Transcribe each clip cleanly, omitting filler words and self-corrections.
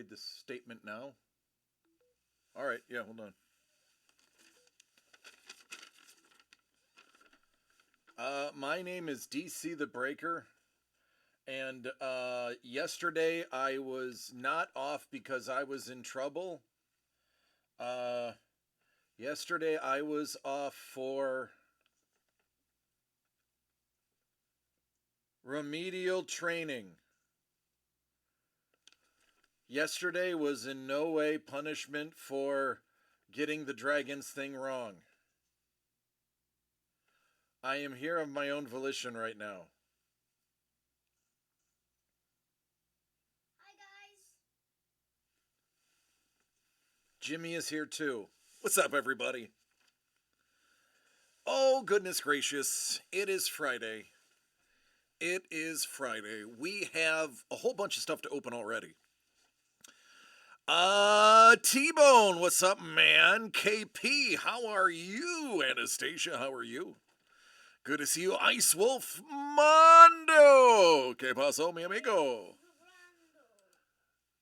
read the statement now? All right, yeah, hold on. My name is DC the Breaker, and yesterday I was not off because I was in trouble. Uh, Yesterday I was off for remedial training. Yesterday was in no way punishment for getting the dragons thing wrong. I am here of my own volition right now. Hi, guys. Jimmy is here too. What's up, everybody? Oh, goodness gracious. It is Friday. It is Friday. We have a whole bunch of stuff to open already. T-Bone, what's up, man? KP, how are you? Anastasia, how are you? Good to see you. Ice Wolf Mondo. Que paso, mi amigo?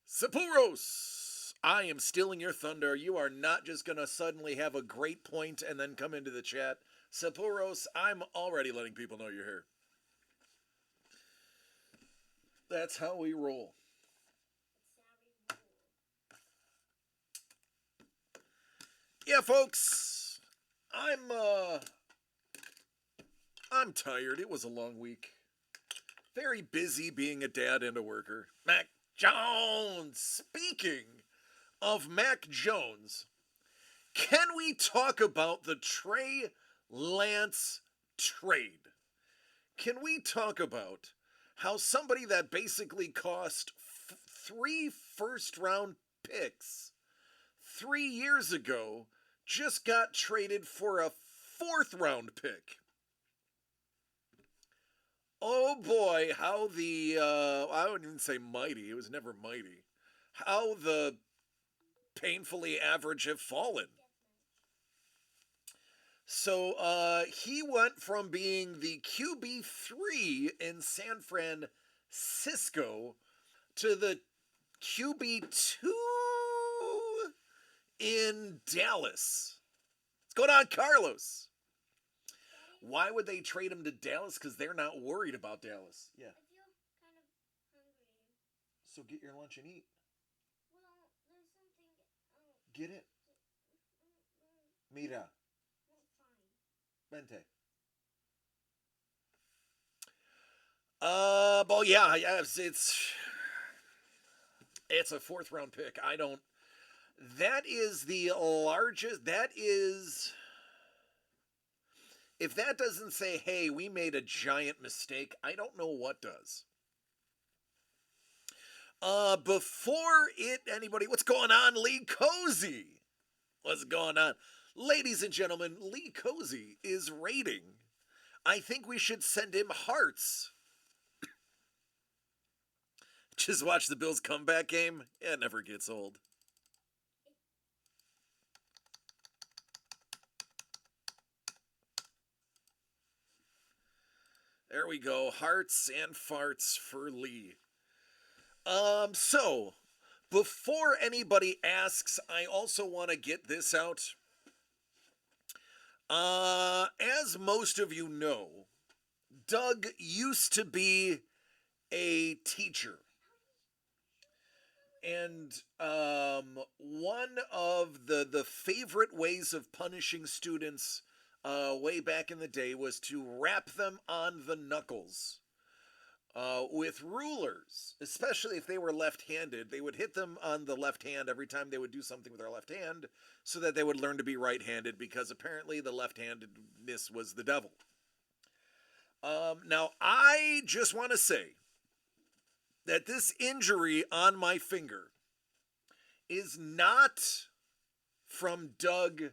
Sapuros. I am stealing your thunder. You are not just going to suddenly have a great point and then come into the chat. Sapuros, I'm already letting people know you're here. That's how we roll. Yeah, folks. I'm tired. It was a long week. Very busy being a dad and a worker. Mac Jones. Speaking of Mac Jones, can we talk about the Trey Lance trade? Can we talk about how somebody that basically cost 3 first-round picks 3 years ago just got traded for a 4th-round pick? Oh boy, how the, I wouldn't even say mighty, it was never mighty, how the painfully average have fallen. So he went from being the QB3 in San Francisco to the QB2 in Dallas. What's going on, Carlos? Why would they trade him to Dallas? Because they're not worried about Dallas. Yeah. I feel kind of hungry. So get your lunch and eat. Well, there's something. Get it. Mira. Fine. Vente. But yeah, it's a 4th-round pick. That is the largest. That is. If that doesn't say, hey, we made a giant mistake, I don't know what does. Before anybody, what's going on, Lee Cozy? What's going on? Ladies and gentlemen, Lee Cozy is rating. I think we should send him hearts. Just watch the Bills comeback game. It never gets old. There we go. Hearts and farts for Lee. So, before anybody asks, I also want to get this out. As most of you know, Doug used to be a teacher. And one of the favorite ways of punishing students way back in the day was to rap them on the knuckles with rulers, especially if they were left-handed. They would hit them on the left hand every time they would do something with their left hand so that they would learn to be right-handed, because apparently the left-handedness was the devil. Now, I just want to say that this injury on my finger is not from Doug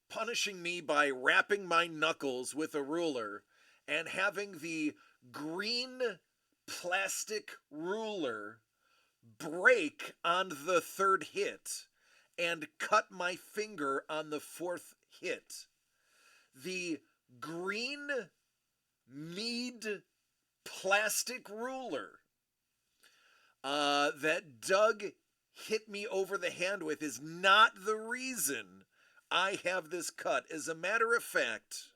punishing me by wrapping my knuckles with a ruler and having the green plastic ruler break on the 3rd hit and cut my finger on the 4th hit. The green mead plastic ruler that Doug hit me over the hand with is not the reason I have this cut. As a matter of fact,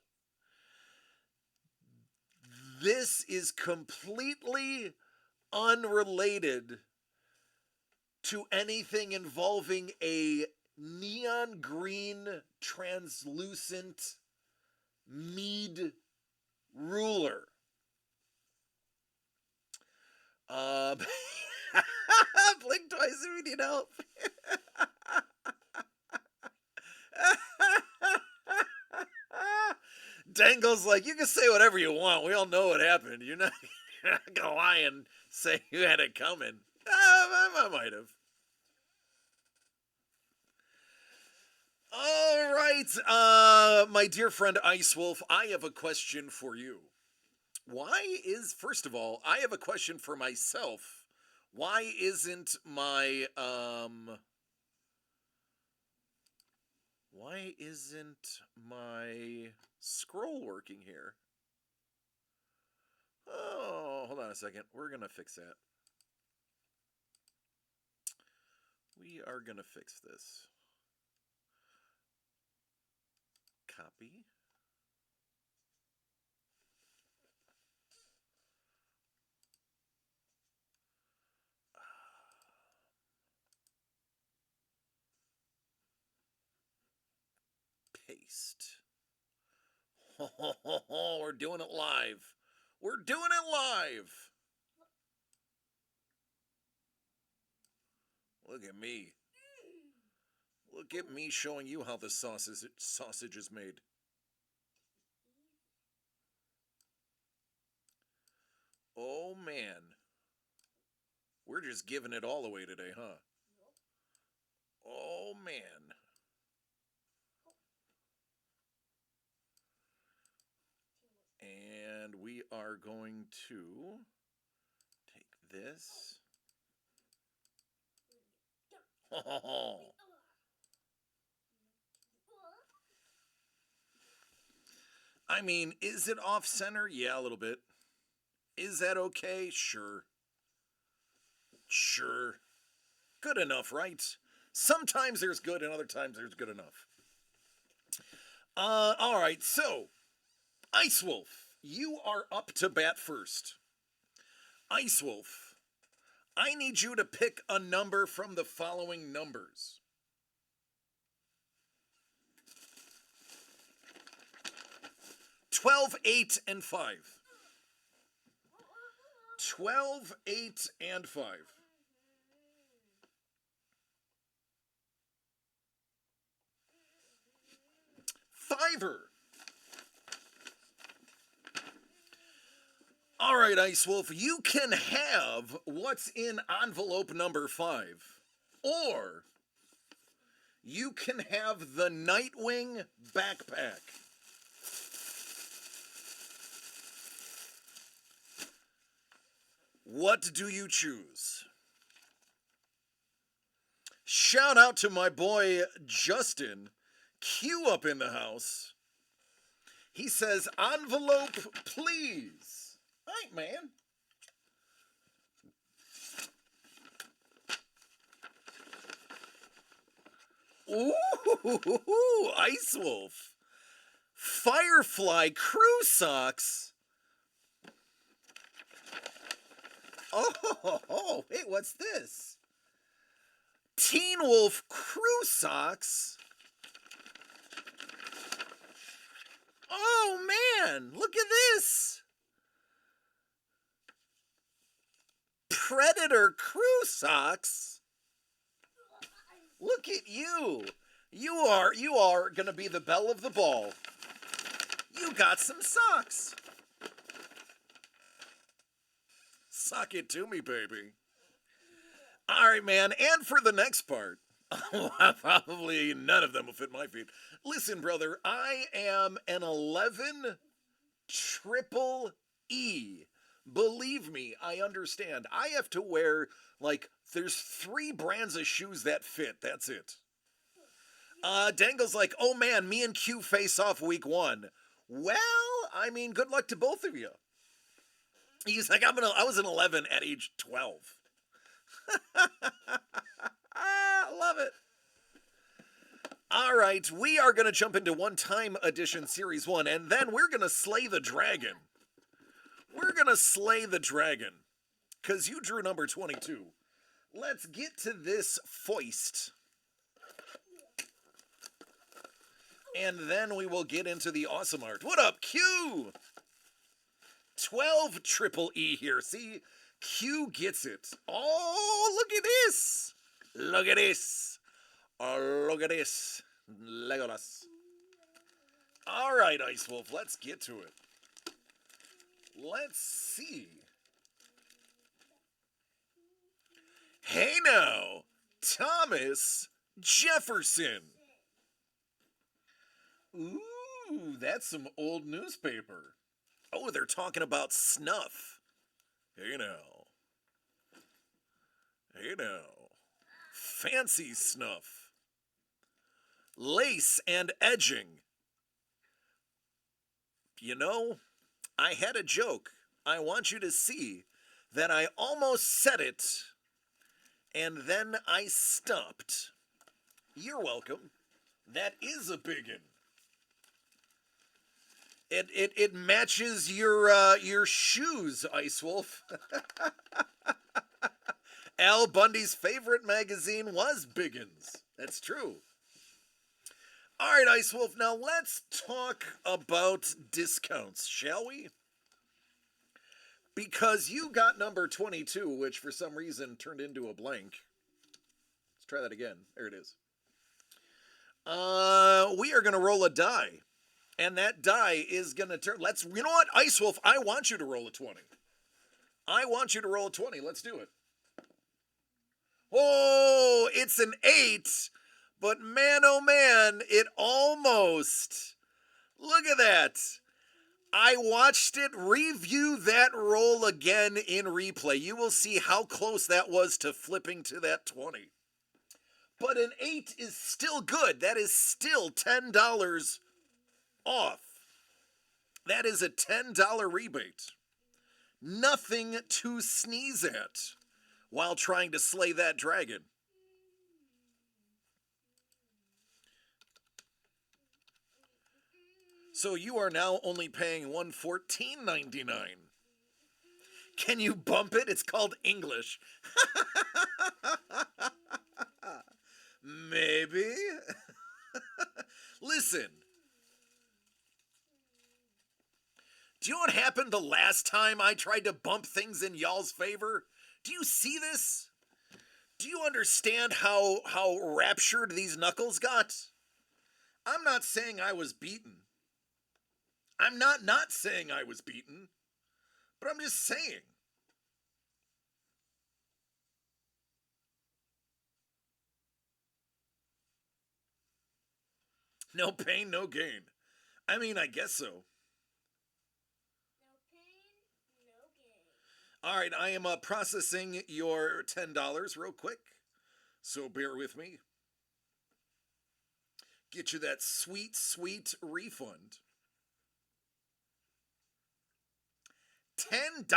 this is completely unrelated to anything involving a neon green translucent mead ruler. Blink twice if you need help. Dangle's like, you can say whatever you want. We all know what happened. You're not gonna lie and say you had it coming. I might have. All right, my dear friend Ice Wolf, I have a question for you. First of all, I have a question for myself. Why isn't my scroll working here? Oh, hold on a second. We're gonna fix that. We are gonna fix this. Copy. Paste. We're doing it live. We're doing it live. Look at me. Look at me showing you how the sausage is made. Oh man. We're just giving it all away today, huh? Oh man. And we are going to take this. Oh. I mean, is it off center? Yeah, a little bit. Is that okay? Sure. Sure. Good enough, right? Sometimes there's good and other times there's good enough. All right, so Ice Wolf, you are up to bat first. Ice Wolf, I need you to pick a number from the following numbers. 12, 8, and 5. 12, 8, and 5. Fiver. All right, Ice Wolf, you can have what's in envelope number 5, or you can have the Nightwing backpack. What do you choose? Shout out to my boy Justin, Q up in the house. He says, envelope, please. All right, man. Ooh, Ice Wolf. Firefly crew socks. Oh, wait, what's this? Teen Wolf crew socks. Oh, man, look at this. Predator crew socks. Look at you. You are going to be the belle of the ball. You got some socks. Sock it to me, baby. All right, man. And for the next part, probably none of them will fit my feet. Listen, brother, I am an 11 triple E. Believe me, I understand. I have to wear, like, there's 3 brands of shoes that fit. That's it. Dangle's like, oh man, me and Q face off week 1. Well, I mean, good luck to both of you. He's like, I was an 11 at age 12. Love it. All right, we are going to jump into One Time Edition Series 1, and then we're going to slay the dragon. We're going to slay the dragon, because you drew number 22. Let's get to this foist. And then we will get into the awesome art. What up, Q? 12 triple E here. See, Q gets it. Oh, look at this. Look at this. Oh, look at this. Legolas. All right, Ice Wolf, let's get to it. Let's see. Hey now, Thomas Jefferson. Ooh, that's some old newspaper. Oh, they're talking about snuff. Hey now. Hey now. Fancy snuff. Lace and edging. You know, I had a joke. I want you to see that I almost said it, and then I stopped. You're welcome. That is a biggin. It matches your shoes, Ice Wolf. Al Bundy's favorite magazine was Biggins. That's true. All right, Ice Wolf, now let's talk about discounts, shall we? Because you got number 22, which for some reason turned into a blank. Let's try that again. There it is. We are going to roll a die. And that die is going to turn... You know what, Ice Wolf, I want you to roll a 20. I want you to roll a 20. Let's do it. Oh, it's an 8. But man, oh man, it almost... Look at that. I watched it. Review that roll again in replay. You will see how close that was to flipping to that 20. But an 8 is still good. That is still $10 off. That is a $10 rebate. Nothing to sneeze at while trying to slay that dragon. So you are now only paying $114.99. Can you bump it? It's called English. Maybe. Listen. Do you know what happened the last time I tried to bump things in y'all's favor? Do you see this? Do you understand how raptured these knuckles got? I'm not saying I was beaten. I'm not saying I was beaten, but I'm just saying. No pain, no gain. I mean, I guess so. No pain, no gain. All right, I am processing your $10 real quick, so bear with me. Get you that sweet, sweet refund. $10.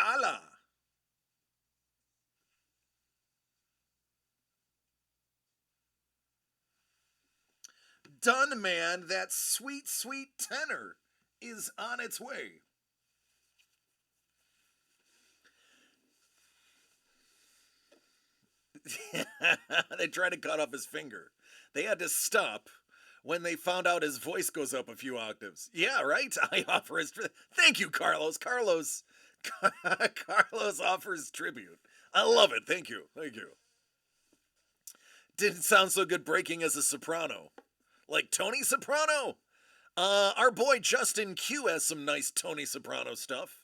Done, man. That sweet, sweet tenor is on its way. They tried to cut off his finger. They had to stop when they found out his voice goes up a few octaves. Yeah, right? I offer his... Thank you, Carlos. Carlos offers tribute. I love it. Thank you. Thank you. Didn't sound so good breaking as a soprano. Like Tony Soprano? Our boy Justin Q has some nice Tony Soprano stuff.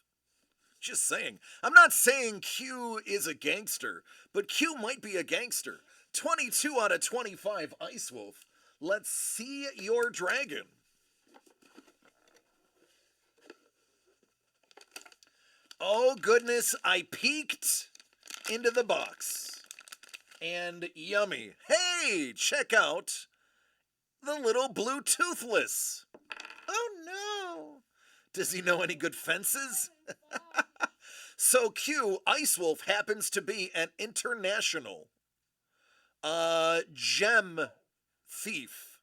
Just saying. I'm not saying Q is a gangster, but Q might be a gangster. 22 out of 25, Ice Wolf. Let's see your dragon. Oh, goodness, I peeked into the box. And yummy. Hey, check out the little blue toothless. Oh, no. Does he know any good fences? So Q, Ice Wolf happens to be an international gem thief.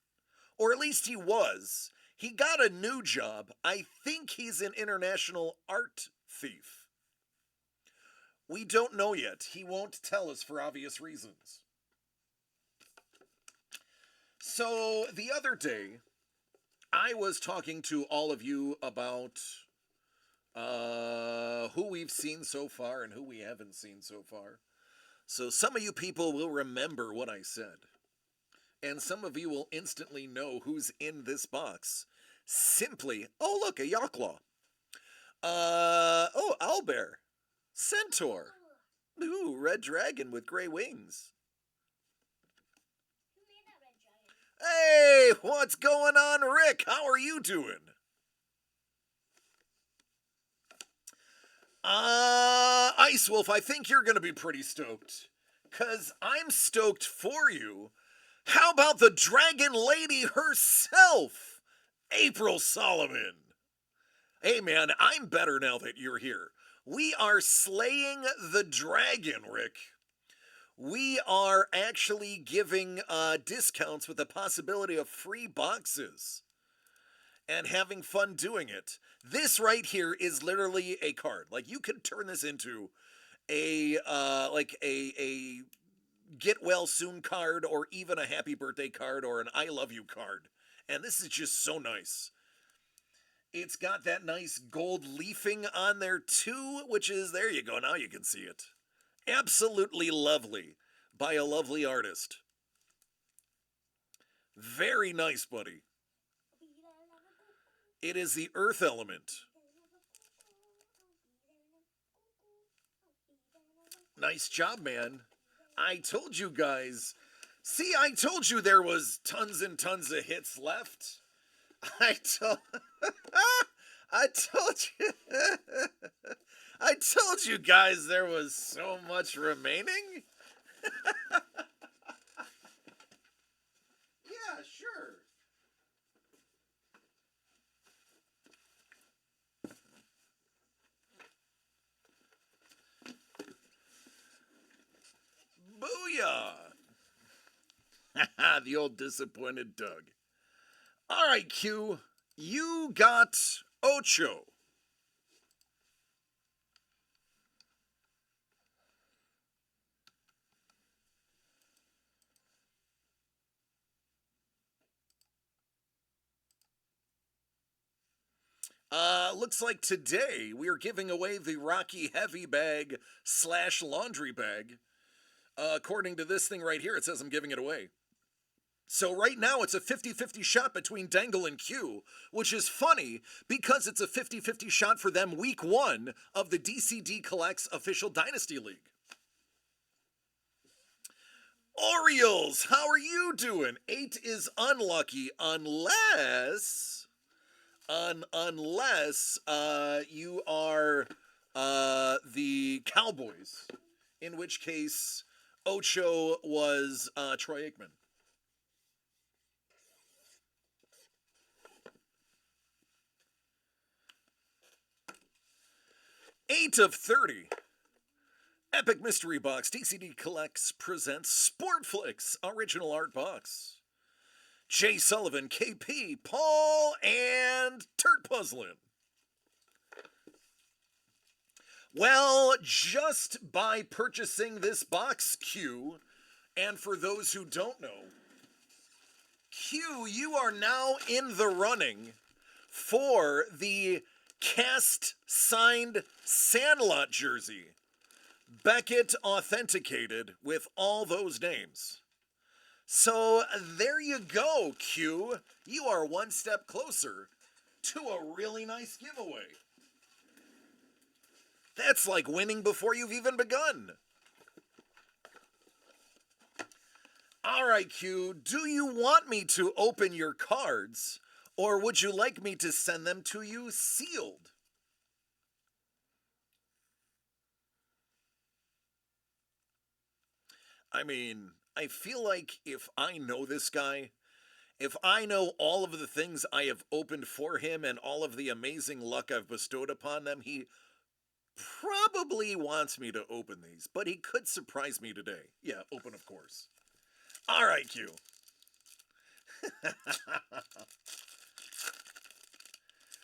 Or at least he was. He got a new job. I think he's an international art thief. We don't know yet. He won't tell us for obvious reasons. So, the other day, I was talking to all of you about who we've seen so far and who we haven't seen so far. So, some of you people will remember what I said. And some of you will instantly know who's in this box. Simply, oh, look, a Yaklaw. Oh, owlbear. Centaur. Ooh, red dragon with gray wings. Who made that red dragon? Hey, what's going on, Rick? How are you doing? Ice Wolf, I think you're gonna be pretty stoked. 'Cause I'm stoked for you. How about the dragon lady herself, April Solomon? Hey man, I'm better now that you're here. We are slaying the dragon, Rick. We are actually giving discounts with the possibility of free boxes and having fun doing it. This right here is literally a card. Like, you could turn this into a get well soon card, or even a happy birthday card, or an I love you card. And this is just so nice. It's got that nice gold leafing on there too, which is, there you go, now you can see it. Absolutely lovely, by a lovely artist. Very nice, buddy. It is the earth element. Nice job, man. I told you guys. See, I told you there was tons and tons of hits left. I told you I told you guys there was so much remaining. Yeah, sure. Booyah! The old disappointed Doug. All right, Q, you got Ocho. Looks like today we are giving away the Rocky Heavy Bag / laundry bag. According to this thing right here, it says I'm giving it away. So right now it's a 50-50 shot between Dangle and Q, which is funny because it's a 50-50 shot for them week 1 of the DCD Collects official Dynasty League. Orioles, how are you doing? 8 is unlucky unless you are the Cowboys, in which case Ocho was Troy Aikman. 8 of 30. Epic Mystery Box DCD Collects presents Sportflix Original Art Box. Jay Sullivan, KP, Paul, and Turt Puzzlin. Well, just by purchasing this box, Q, and for those who don't know, Q, you are now in the running for the cast signed Sandlot jersey. Beckett authenticated with all those names. So there you go, Q. You are one step closer to a really nice giveaway. That's like winning before you've even begun. All right, Q, do you want me to open your cards, or would you like me to send them to you sealed? I mean, I feel like if I know this guy, if I know all of the things I have opened for him and all of the amazing luck I've bestowed upon them, he probably wants me to open these, but he could surprise me today. Yeah, open, of course. All right, Q.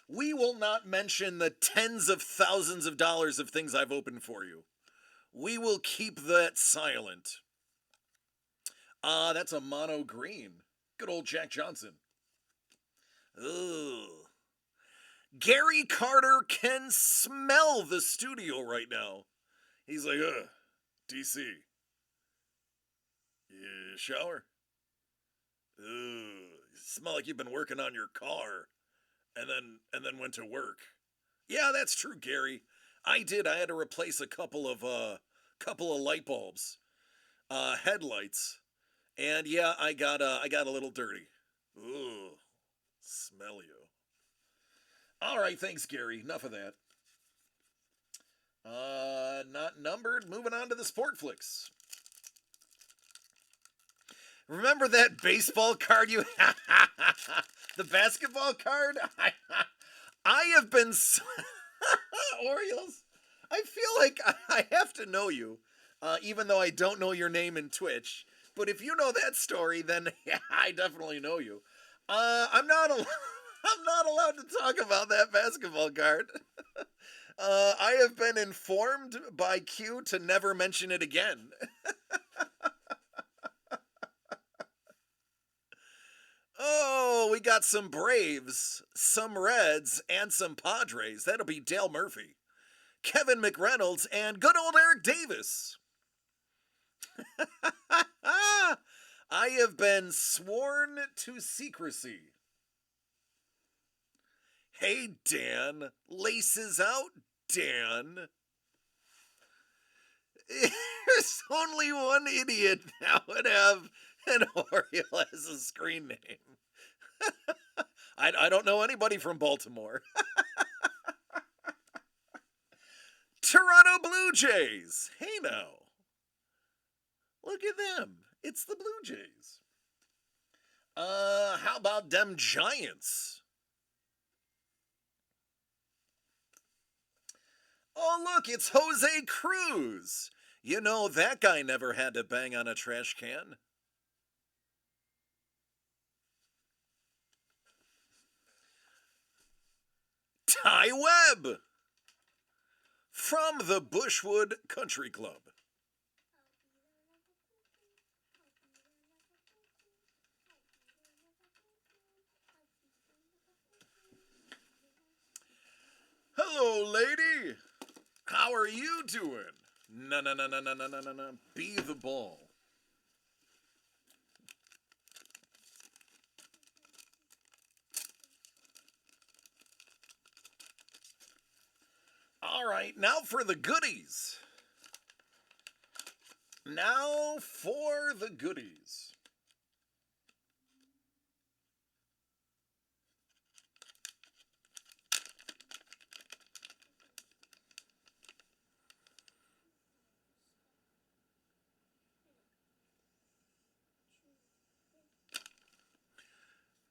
We will not mention the tens of thousands of dollars of things I've opened for you. We will keep that silent. That's a mono green. Good old Jack Johnson. Ugh. Gary Carter can smell the studio right now. He's like, DC. You shower? Ugh. You smell like you've been working on your car and then went to work. Yeah, that's true, Gary. I did. I had to replace a couple of light bulbs, headlights, and yeah, I got a little dirty. Ooh, smell you. All right, thanks, Gary. Enough of that. Not numbered. Moving on to the sport flicks. Remember that baseball card you the basketball card? I have been Orioles. I feel like I have to know you, even though I don't know your name in Twitch. But if you know that story, then yeah, I definitely know you. I'm not I'm not allowed to talk about that basketball card. I have been informed by Q to never mention it again. Oh, we got some Braves, some Reds, and some Padres. That'll be Dale Murphy, Kevin McReynolds, and good old Eric Davis. I have been sworn to secrecy. Hey, Dan. Laces out, Dan. There's only one idiot that would have an Oriole as a screen name. I don't know anybody from Baltimore. Toronto Blue Jays. Hey now. Look at them. It's the Blue Jays. How about them Giants? Oh, look, it's Jose Cruz. You know, that guy never had to bang on a trash can. Ty Webb from the Bushwood Country Club. Hello, lady. How are you doing? No. Be the ball. All right, now for the goodies. Now for the goodies.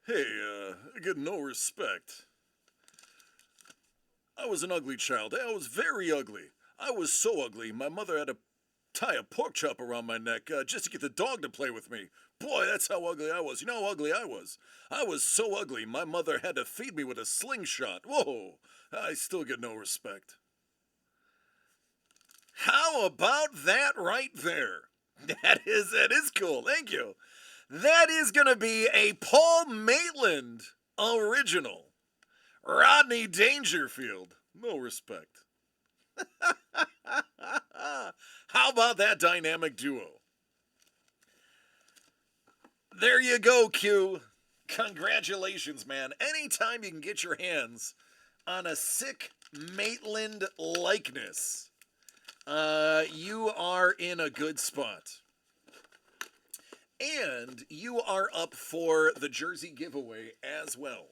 Hey, I get no respect. I was an ugly child. I was very ugly. I was so ugly, my mother had to tie a pork chop around my neck just to get the dog to play with me. Boy, that's how ugly I was. You know how ugly I was? I was so ugly, my mother had to feed me with a slingshot. Whoa, I still get no respect. How about that right there? That is cool. Thank you. That is going to be a Paul Maitland original. Rodney Dangerfield. No respect. How about that dynamic duo? There you go, Q. Congratulations, man. Anytime you can get your hands on a sick Maitland likeness, you are in a good spot. And you are up for the jersey giveaway as well.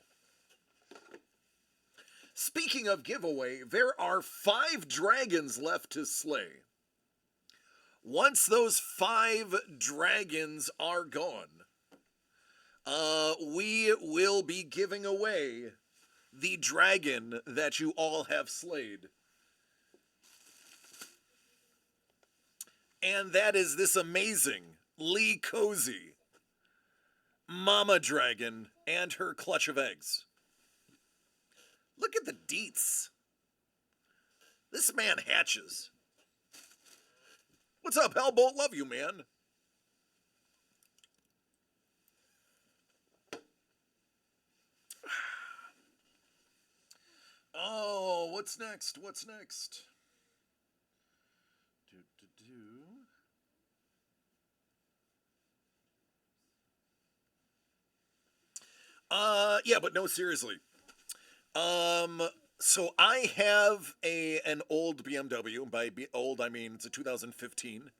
Speaking of giveaway, there are 5 dragons left to slay. Once those 5 dragons are gone, we will be giving away the dragon that you all have slayed. And that is this amazing Lee Cozy, Mama Dragon, and her clutch of eggs. Look at the deets. This man hatches. What's up, Hellbolt? Love you, man. Oh, what's next? What's next? Do, do, do. Yeah, but no, seriously. Um, so I have an old BMW. By old, I mean it's a 2015.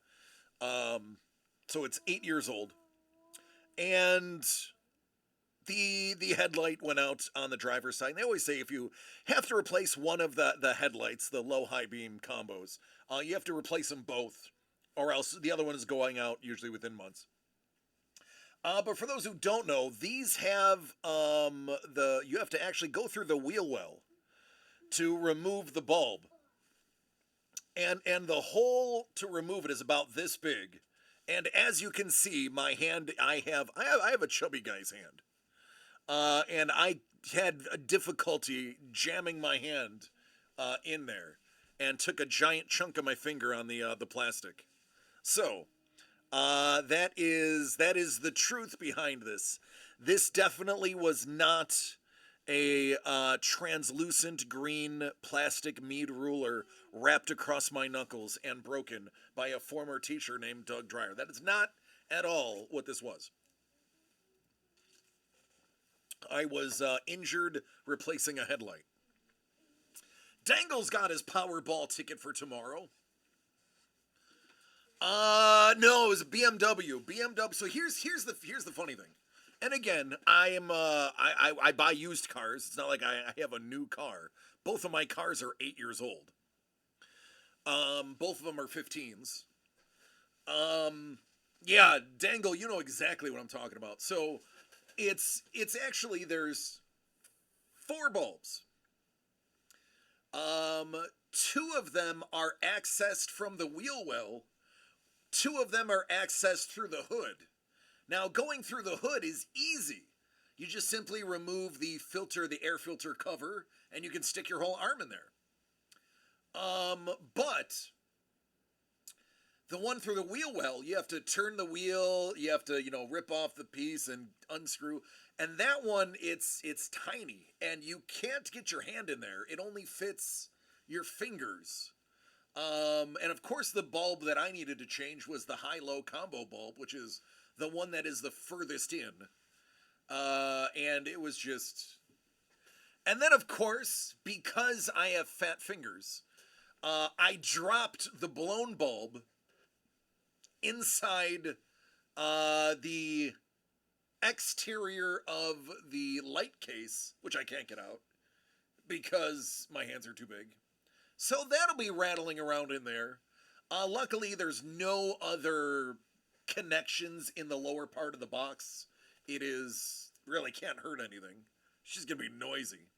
Um, so it's 8 years old, and the headlight went out on the driver's side. And they always say if you have to replace one of the headlights, the low high beam combos, you have to replace them both, or else the other one is going out usually within months. But for those who don't know, these have the you have to actually go through the wheel well to remove the bulb, and the hole to remove it is about this big. And as you can see, my hand, I have a chubby guy's hand, and I had a difficulty jamming my hand in there, and took a giant chunk of my finger on the plastic. So that is the truth behind this. This definitely was not a translucent green plastic mead ruler wrapped across my knuckles and broken by a former teacher named Doug Dreyer. That is not at all what this was. I was injured replacing a headlight. Dangle's got his Powerball ticket for tomorrow. No, it was a BMW. BMW. So here's the funny thing. And again, I buy used cars. It's not like I have a new car. Both of my cars are 8 years old. Both of them are 15s. Yeah, Dangle, you know exactly what I'm talking about. So it's actually there's four bulbs. Two of them are accessed from the wheel well. Two of them are accessed through the hood. Now, going through the hood is easy. You just simply remove the filter, the air filter cover, and you can stick your whole arm in there. But the one through the wheel well, you have to turn the wheel, you have to, rip off the piece and unscrew. And that one, it's tiny, and you can't get your hand in there. It only fits your fingers. And of course, the bulb that I needed to change was the high-low combo bulb, which is the one that is the furthest in. And it was just. And then, of course, because I have fat fingers, I dropped the blown bulb inside the exterior of the light case, which I can't get out because my hands are too big. So that'll be rattling around in there. Luckily, there's no other connections in the lower part of the box. It is really can't hurt anything. It's just gonna be noisy.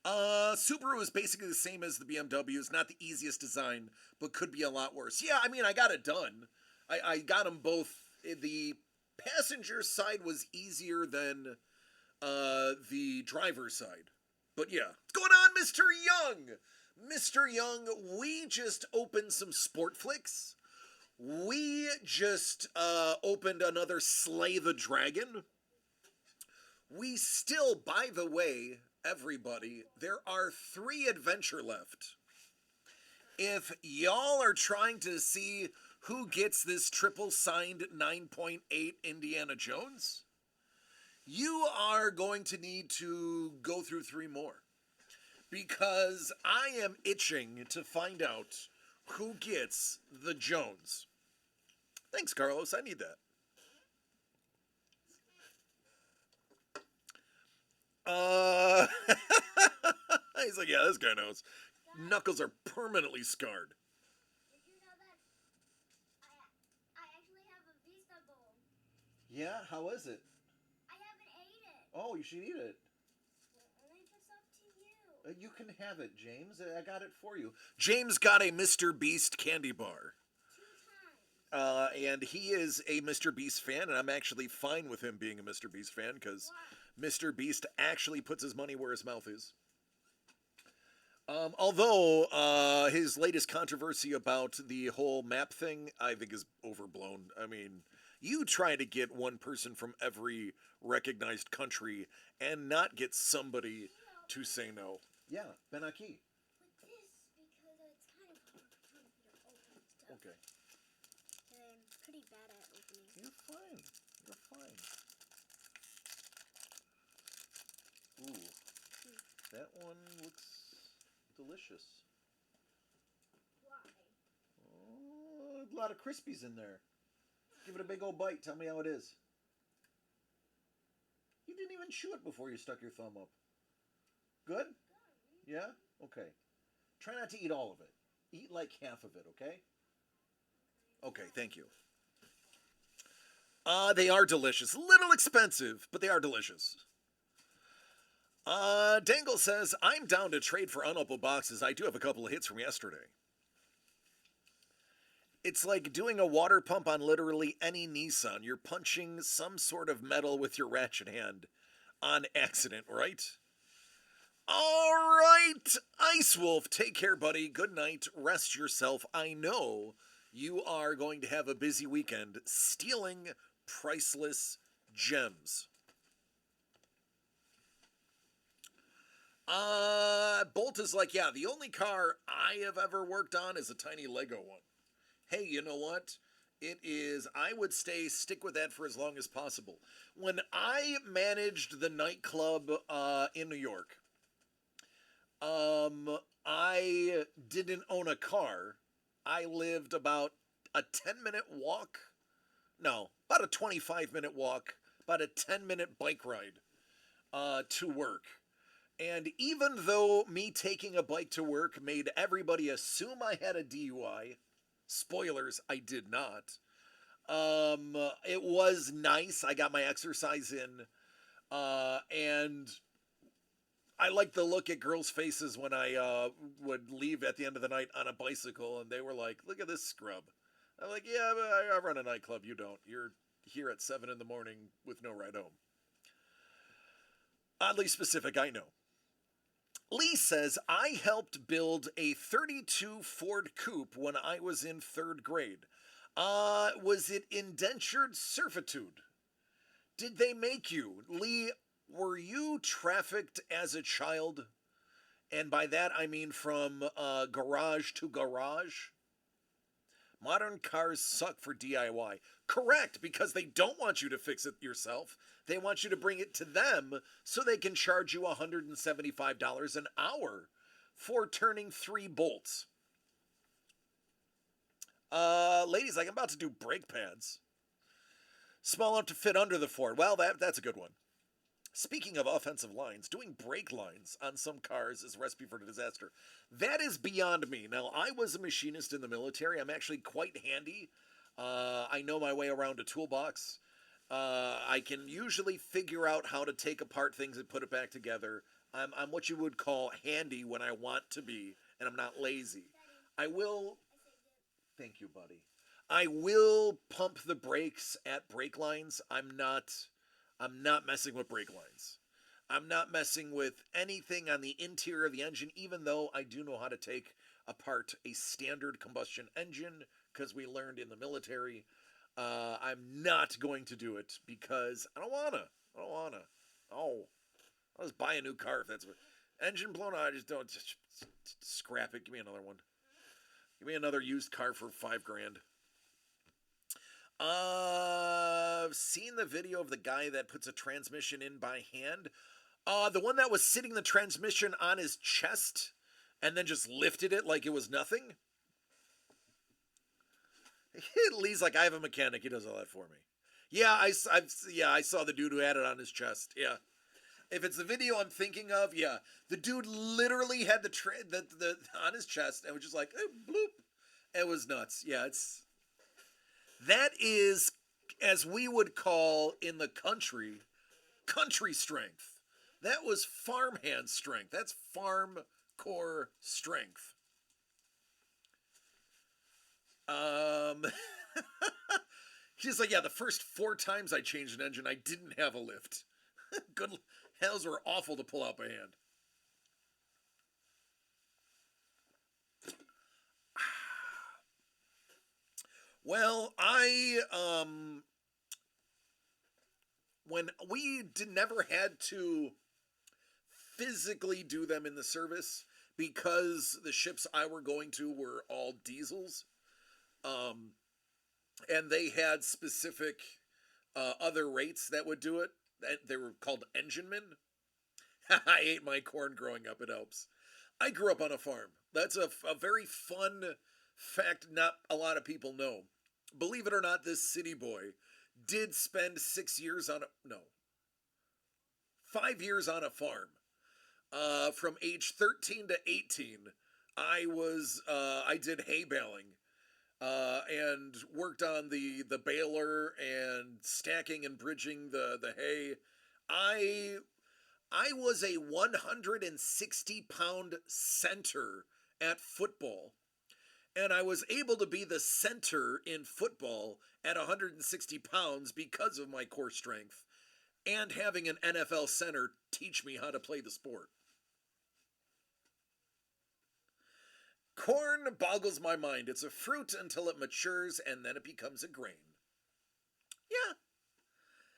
Subaru is basically the same as the BMW. It's not the easiest design, but could be a lot worse. Yeah, I mean, I got it done. I got them both. The passenger side was easier than the driver's side. But yeah, what's going on, Mr. Young? Mr. Young, we just opened some Sport Flicks. We just opened another Slay the Dragon. We still, by the way, everybody, there are 3 adventure left. If y'all are trying to see who gets this triple signed 9.8 Indiana Jones, you are going to need to go through 3 more. Because I am itching to find out who gets the Jones. Thanks, Carlos. I need that. He's like, yeah, this guy knows. Knuckles are permanently scarred. Did you know that I actually have a Vista bowl? Yeah, how is it? I haven't ate it. Oh, you should eat it. Well, it's up to you. You can have it, James. I got it for you. James got a Mr. Beast candy bar. 2 times. And he is a Mr. Beast fan, and I'm actually fine with him being a Mr. Beast fan because Mr. Beast actually puts his money where his mouth is. Although his latest controversy about the whole map thing, I think is overblown. I mean, you try to get one person from every recognized country and not get somebody to say no. Yeah, Benaki. With this, because it's kind of hard for me to open stuff. Okay. And I'm pretty bad at opening stuff. You're fine. You're fine. Ooh. That one looks delicious. Why? Oh, a lot of Crispies in there. Give it a big old bite. Tell me how it is. You didn't even chew it before you stuck your thumb up. Good? Yeah? Okay. Try not to eat all of it. Eat like half of it, okay? Okay, thank you. They are delicious. A little expensive, but they are delicious. Dangle says, I'm down to trade for unopened boxes. I do have a couple of hits from yesterday. It's like doing a water pump on literally any Nissan. You're punching some sort of metal with your ratchet hand on accident, right? All right, Ice Wolf, take care, buddy. Good night. Rest yourself. I know you are going to have a busy weekend stealing priceless gems. Bolt is like, yeah, the only car I have ever worked on is a tiny Lego one. Hey, you know what? It is, I would stick with that for as long as possible. When I managed the nightclub in New York, I didn't own a car. I lived about a 10-minute walk. No, about a 25-minute walk, about a 10-minute bike ride to work. And even though me taking a bike to work made everybody assume I had a DUI, spoilers, I did not. It was nice. I got my exercise in. And I liked the look at girls' faces when I would leave at the end of the night on a bicycle, and they were like, look at this scrub. I'm like, yeah, but I run a nightclub. You don't. You're here at 7 in the morning with no ride home. Oddly specific, I know. Lee says, I helped build a 32 Ford Coupe when I was in 3rd grade. Was it indentured servitude? Did they make you? Lee, were you trafficked as a child? And by that I mean from garage to garage? Modern cars suck for DIY. Correct, because they don't want you to fix it yourself. They want you to bring it to them so they can charge you $175 an hour for turning 3 bolts. Ladies, like I'm about to do brake pads. Small enough to fit under the Ford. Well, that's a good one. Speaking of offensive lines, doing brake lines on some cars is a recipe for disaster. That is beyond me. Now, I was a machinist in the military. I'm actually quite handy. I know my way around a toolbox. I can usually figure out how to take apart things and put it back together. I'm what you would call handy when I want to be, and I'm not lazy. I will... Thank you, buddy. I will pump the brakes at brake lines. I'm not messing with brake lines. I'm not messing with anything on the interior of the engine, even though I do know how to take apart a standard combustion engine because we learned in the military. I'm not going to do it because I don't wanna. Oh, I'll just buy a new car if that's what. Engine blown out, I just don't. Just scrap it. Give me another one. Give me another used car for $5,000. I've seen the video of the guy that puts a transmission in by hand. The one that was sitting the transmission on his chest and then just lifted it like it was nothing. Lee's like, I have a mechanic. He does all that for me. Yeah, I saw the dude who had it on his chest. Yeah. If it's the video I'm thinking of, yeah. The dude literally had the on his chest and was just like, bloop. It was nuts. Yeah, that is, as we would call in the country strength. That was farmhand strength. That's farm core strength. She's like, yeah, the first 4 times I changed an engine, I didn't have a lift. Good, hells were awful to pull out by hand. Well, when we never had to physically do them in the service because the ships I were going to were all diesels. Um, and they had specific other rates that would do it. They were called enginemen. I ate my corn growing up. It helps. I grew up on a farm. That's a very fun fact not a lot of people know. Believe it or not, this city boy did spend 6 years on a, no, 5 years on a farm. From age 13 to 18, I did hay baling and worked on the baler and stacking and bridging the hay. I I was a 160-pound center at football, and I was able to be the center in football at 160 pounds because of my core strength and having an NFL center teach me how to play the sport. Corn boggles my mind. It's a fruit until it matures and then it becomes a grain. Yeah,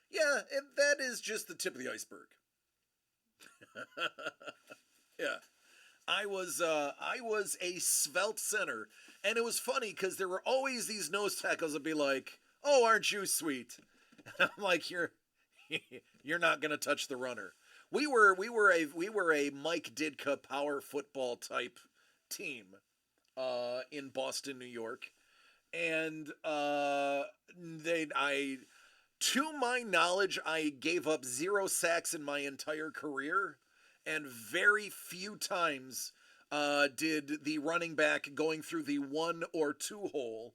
yeah, and that is just the tip of the iceberg. Yeah. I was a svelte center, and it was funny because there were always these nose tackles that be like, "Oh, aren't you sweet?" I'm like, you're not gonna touch the runner. We were a Mike Ditka power football type team in Boston, New York, and they I to my knowledge I gave up 0 sacks in my entire career, and very few times did the running back going through the 1 or 2 hole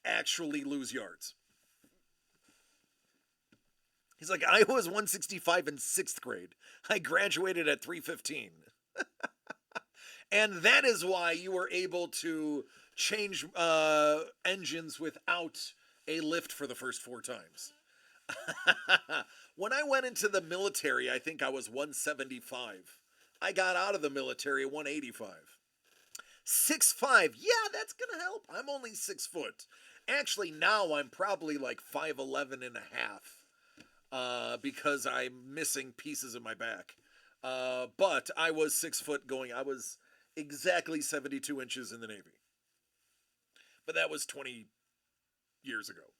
actually lose yards. He's like, I was 165 in 6th grade. I graduated at 315. And that is why you were able to change engines without a lift for the first 4 times. When I went into the military, I think I was 175. I got out of the military at 185. 6'5", yeah, that's gonna help. I'm only 6 foot. Actually, now I'm probably like 5'11 and a half because I'm missing pieces of my back. But I was 6 foot going. I was exactly 72 inches in the Navy. But that was 20 years ago.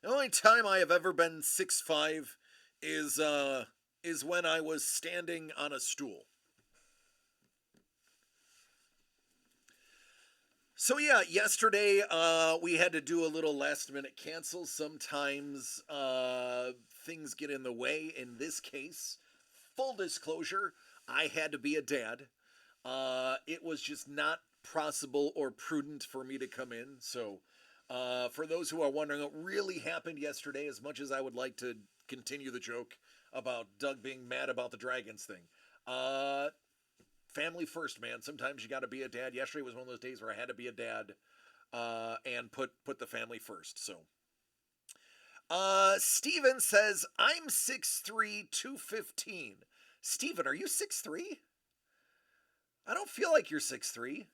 The only time I have ever been 6'5" is when I was standing on a stool. So yeah, yesterday we had to do a little last minute cancel. Sometimes things get in the way. In this case, full disclosure, I had to be a dad. It was just not possible or prudent for me to come in. So for those who are wondering what really happened yesterday, as much as I would like to continue the joke about Doug being mad about the Dragons thing, family first, man. Sometimes you got to be a dad. Yesterday was one of those days where I had to be a dad and put the family first. So, Steven says, I'm 6'3", 215. Steven, are you 6'3"? I don't feel like you're 6'3".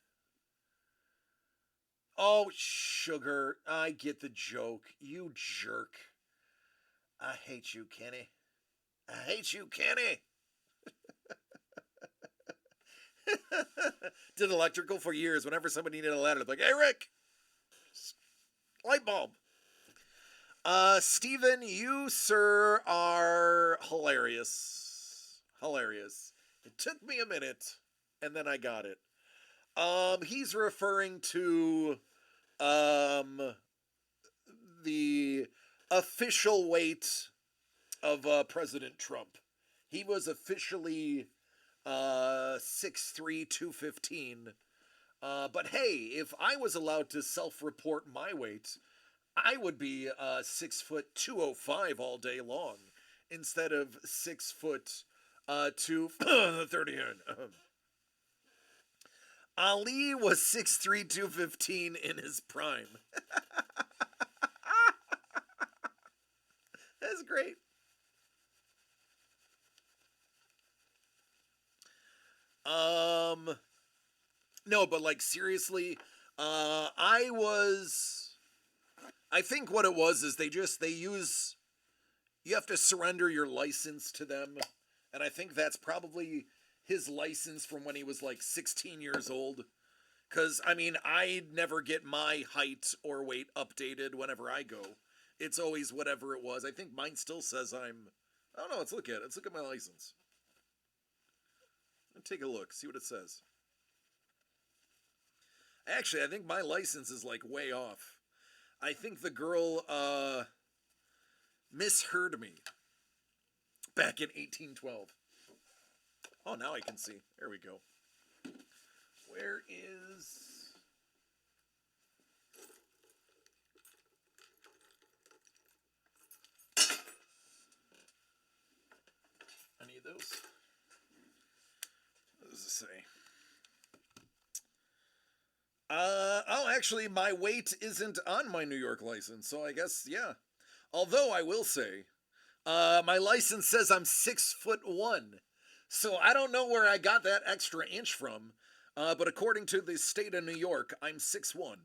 Oh, sugar. I get the joke. You jerk. I hate you, Kenny. I hate you, Kenny. Did electrical for years. Whenever somebody needed a ladder, they're like, hey, Rick, light bulb. Steven, you, sir, are hilarious. Hilarious. It took me a minute, and then I got it. He's referring to the official weight of President Trump. He was officially 6'3", 215. But hey, if I was allowed to self-report my weight, I would be 6'205" 205 all day long instead of 6'2" 230. Ali was 6'3", 215 in his prime. That's great. No, but like seriously, I think what it was is they use, you have to surrender your license to them, and I think that's probably his license from when he was like 16 years old. Because, I mean, I never get my height or weight updated whenever I go. It's always whatever it was. I think mine still says I'm. I don't know. Let's look at it. Let's look at my license. Let's take a look. See what it says. Actually, I think my license is like way off. I think the girl misheard me back in 1812. Oh, now I can see. There we go. Where is... I need those. What does it say? Oh, actually, my weight isn't on my New York license, so I guess, yeah. Although, I will say, my license says I'm 6'1", so I don't know where I got that extra inch from, but according to the state of New York, I'm 6'1".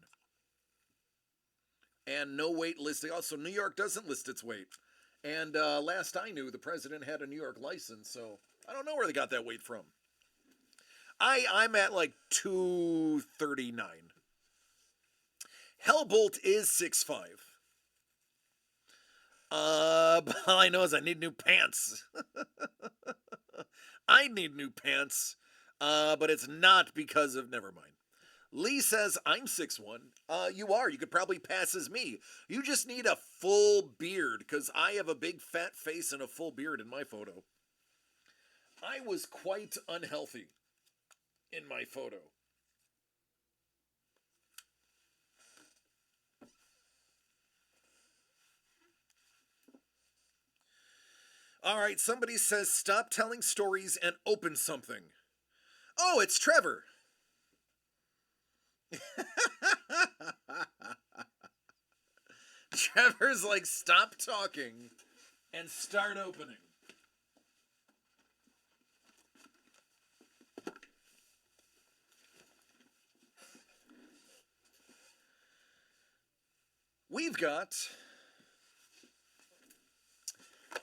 And no weight listing. Also, New York doesn't list its weight. And last I knew, the president had a New York license, so I don't know where they got that weight from. I'm at like 239. Hellbolt is 6'5". But all I know is I need new pants. I need new pants, but it's not because of, never mind. Lee says, I'm 6'1". You are. You could probably pass as me. You just need a full beard, because I have a big fat face and a full beard in my photo. I was quite unhealthy in my photo. All right, somebody says, stop telling stories and open something. Oh, it's Trevor. Trevor's like, stop talking and start opening. We've got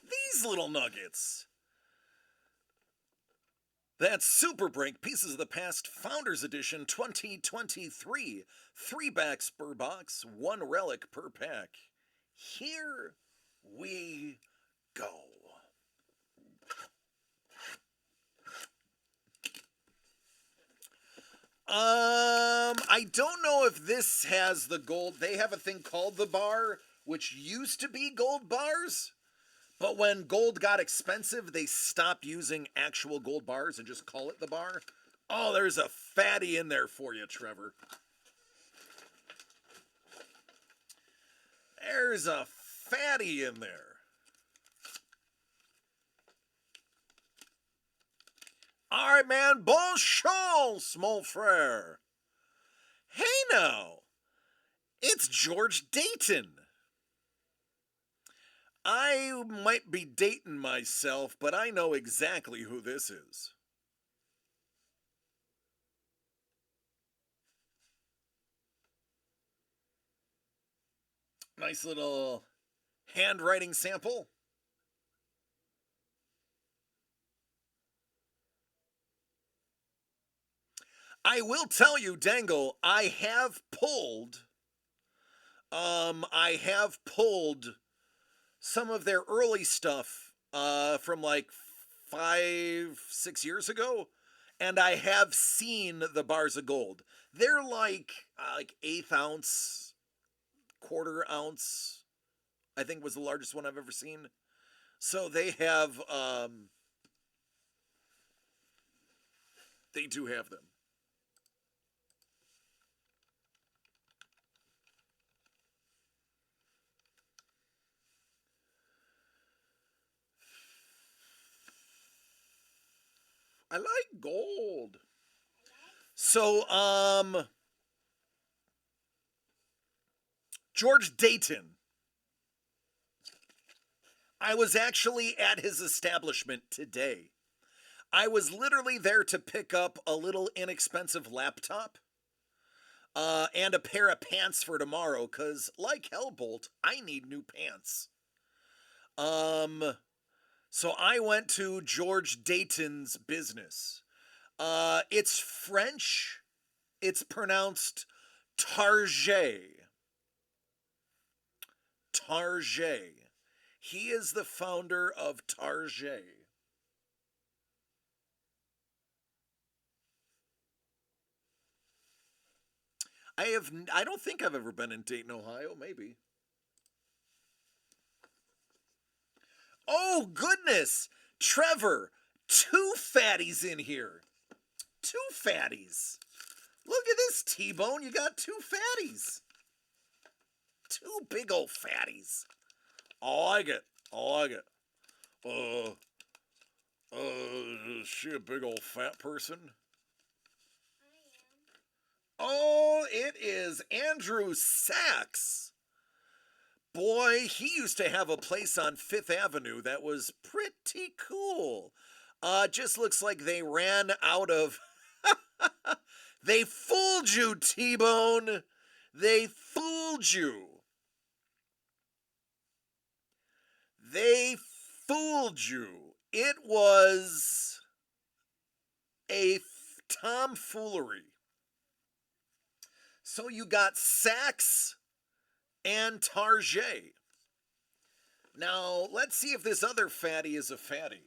these little nuggets. That's Super Break Pieces of the Past Founders Edition 2023. 3 backs per box, 1 relic per pack. Here we go. I don't know if this has the gold. They have a thing called the bar, which used to be gold bars. But when gold got expensive, they stopped using actual gold bars and just call it the bar. Oh, there's a fatty in there for you, Trevor. There's a fatty in there. All right, man. Bon chance, mon frère. Hey, now. It's George Dayton. I might be dating myself, but I know exactly who this is. Nice little handwriting sample. I will tell you, Dangle, I have pulled some of their early stuff from like 5-6 years ago, and I have seen the bars of gold. They're like 1/8 ounce, 1/4 ounce, I think was the largest one I've ever seen. So they have they do have them. I like gold. So, George Dayton. I was actually at his establishment today. I was literally there to pick up a little inexpensive laptop and a pair of pants for tomorrow, because, like Hellbolt, I need new pants. Um, so I went to George Dayton's business. It's French. It's pronounced Target. Target. He is the founder of Target. I don't think I've ever been in Dayton, Ohio, maybe. Oh goodness. Trevor, two fatties in here. Two fatties. Look at this, T-Bone. You got two fatties. Two big old fatties. I like it. I like it. Uh, is she a big old fat person? Oh, it is Andrew Sachs. Boy, he used to have a place on Fifth Avenue that was pretty cool. Just looks like they ran out of. They fooled you, T-Bone. They fooled you. They fooled you. It was a tomfoolery. So you got Sachs and Target. Now, let's see if this other fatty is a fatty.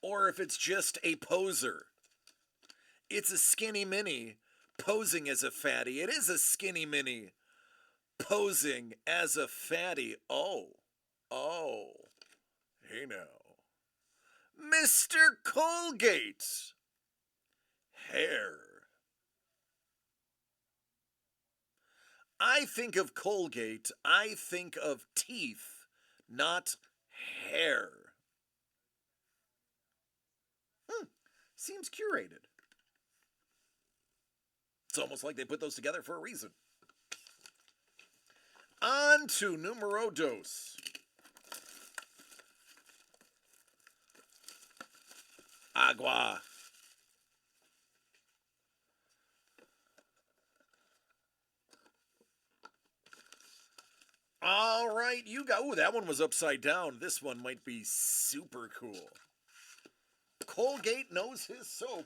Or if it's just a poser. It's a skinny mini posing as a fatty. It is a skinny mini posing as a fatty. Oh, hey now. Mr. Colgate. Hair. I think of Colgate, I think of teeth, not hair. Seems curated. It's almost like they put those together for a reason. On to numero dos. Agua. All right, you got. Ooh, that one was upside down. This one might be super cool. Colgate knows his soap.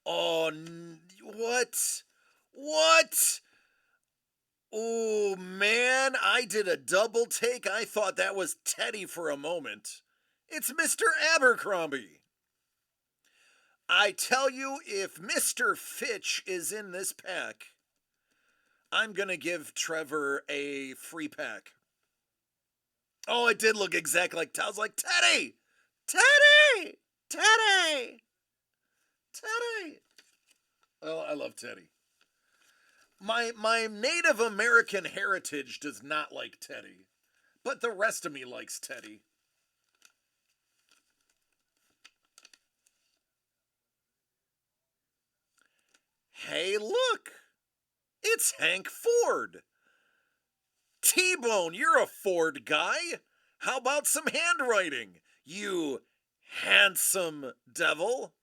Oh, what? What? Oh, man, I did a double take. I thought that was Teddy for a moment. It's Mr. Abercrombie. I tell you, if Mr. Fitch is in this pack, I'm going to give Trevor a free pack. Oh, it did look exactly like I was like, Teddy! Teddy! Teddy! Teddy! Oh, I love Teddy. My Native American heritage does not like Teddy, but the rest of me likes Teddy. Hey, look! It's Hank Ford! T-Bone, you're a Ford guy! How about some handwriting, you handsome devil?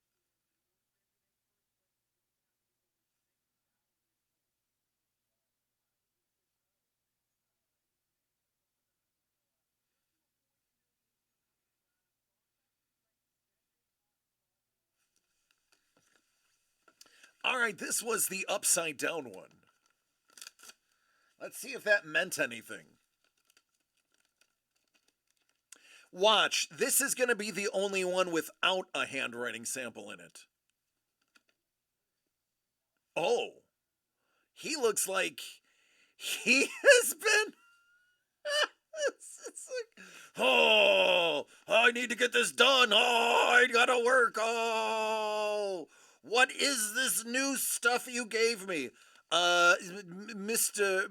Alright, this was the upside down one. Let's see if that meant anything. Watch, this is going to be the only one without a handwriting sample in it. Oh, he looks like he has been. It's like, oh, I need to get this done. Oh, I gotta work. Oh, What is this new stuff you gave me? Mr.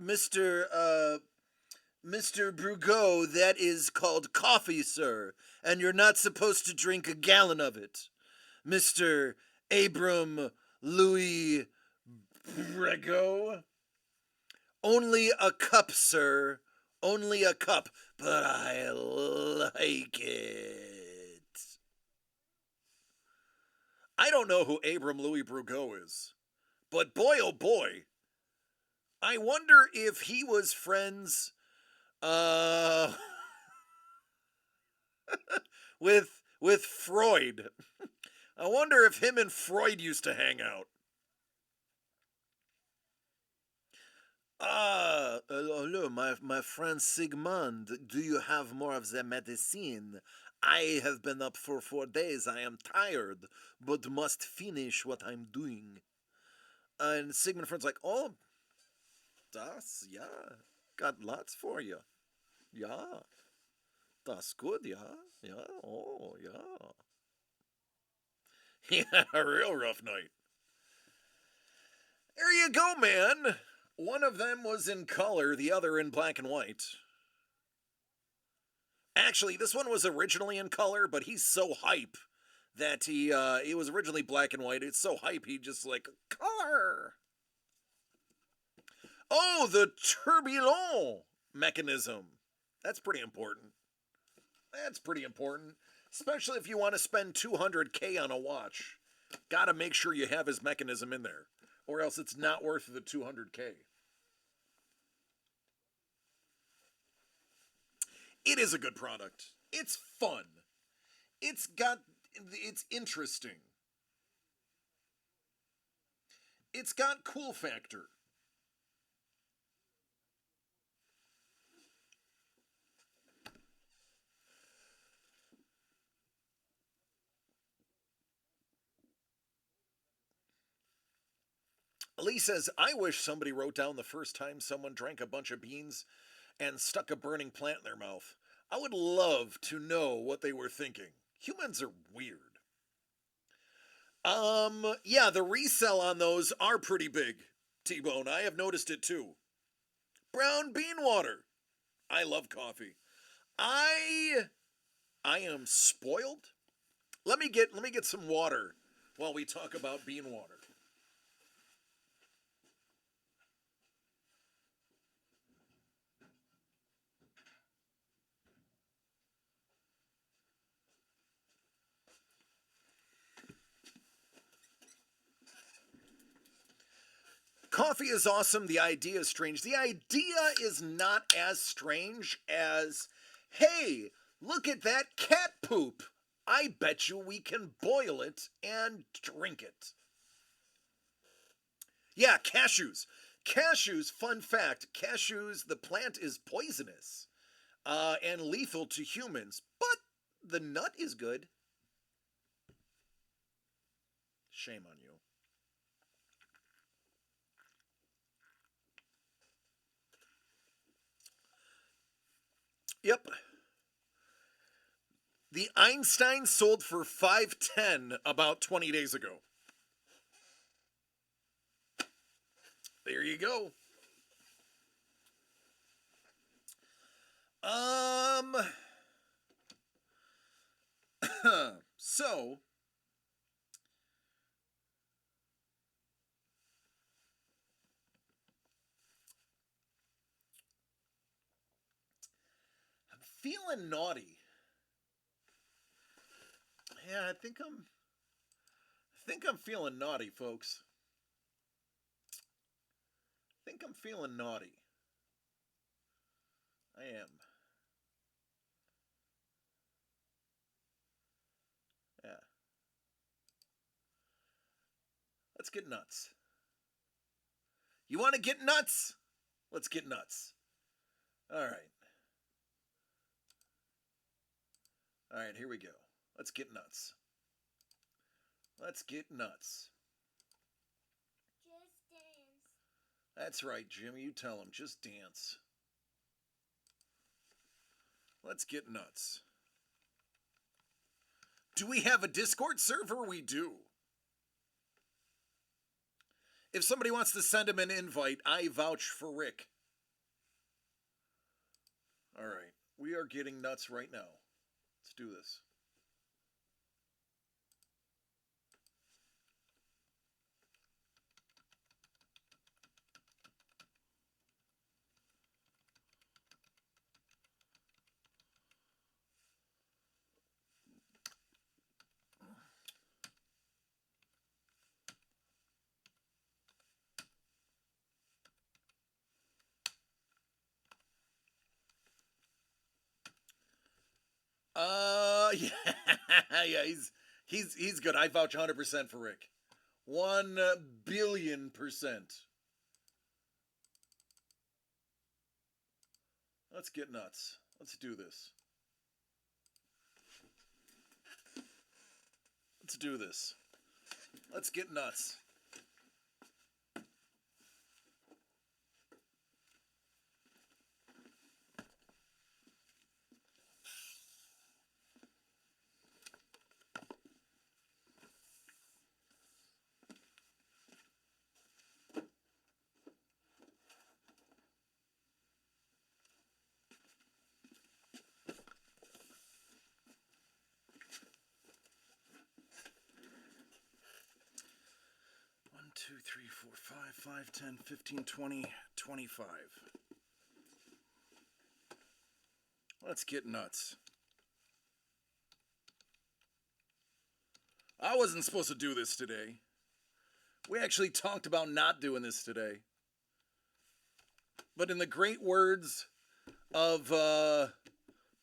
Brugot, that is called coffee, sir, and you're not supposed to drink a gallon of it. Mr. Abram Louis Brego. Only a cup, sir. Only a cup, but I like it. I don't know who Abram Louis Brugot is, but boy oh boy, I wonder if he was friends uh with Freud. I wonder if him and Freud used to hang out. Hello, my friend Sigmund. Do you have more of the medicine? I have been up for 4 days. I am tired, but must finish what I'm doing. And Sigmund Freud's like, oh, das, yeah. Got lots for you. Yeah. That's good, yeah. Yeah, oh, yeah. Yeah, a real rough night. There you go, man. One of them was in color, the other in black and white. Actually, this one was originally in color, but he's so hype that he was originally black and white. It's so hype he just like color. Oh, the tourbillon mechanism. That's pretty important. That's pretty important, especially if you want to spend 200K on a watch. Got to make sure you have his mechanism in there, or else it's not worth the 200K. It is a good product. It's fun. It's interesting. It's got cool factor. Lee says, I wish somebody wrote down the first time someone drank a bunch of beans and stuck a burning plant in their mouth. I would love to know what they were thinking. Humans are weird. Yeah, the resell on those are pretty big, T-Bone. I have noticed it too. Brown bean water. I love coffee. I I am spoiled. Let me get some water while we talk about bean water. Coffee is awesome. The idea is strange. The idea is not as strange as, hey, look at that cat poop. I bet you we can boil it and drink it. Yeah, cashews. Cashews, fun fact cashews, the plant is poisonous and lethal to humans, but the nut is good. Shame on you. Yep. The Einstein sold for 510 about 20 days ago. There you go. Um so I'm feeling naughty. Yeah, I think I'm feeling naughty, folks. I think I'm feeling naughty. I am. Yeah. Let's get nuts. You want to get nuts? Let's get nuts. All right. All right, here we go. Let's get nuts. Let's get nuts. Just dance. That's right, Jimmy. You tell him. Just dance. Let's get nuts. Do we have a Discord server? We do. If somebody wants to send him an invite, I vouch for Rick. All right. We are getting nuts right now. Let's do this. Yeah, yeah, he's good. I vouch 100% for Rick. 1,000,000,000%. Let's get nuts. Let's do this. Let's do this. Let's get nuts. One, 2, 3, 4, 5, 5, 10, 15, 20, 25. Let's get nuts. I wasn't supposed to do this today. We actually talked about not doing this today. But in the great words of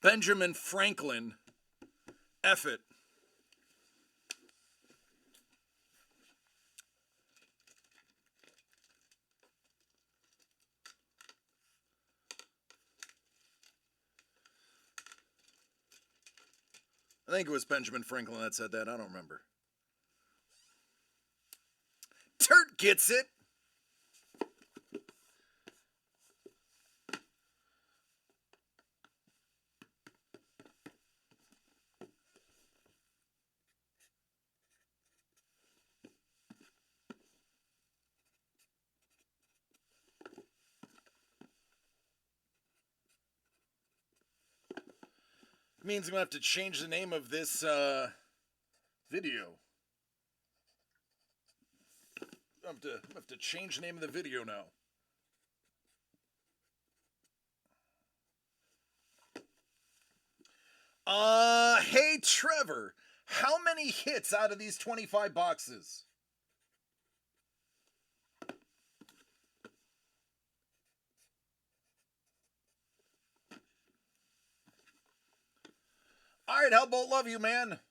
Benjamin Franklin, F it. I think it was Benjamin Franklin that said that. I don't remember. Turt gets it. Means I'm going to have to change the name of this video. I have to change the name of the video now. Hey Trevor, how many hits out of these 25 boxes? All right, Hellbolt, love you, man.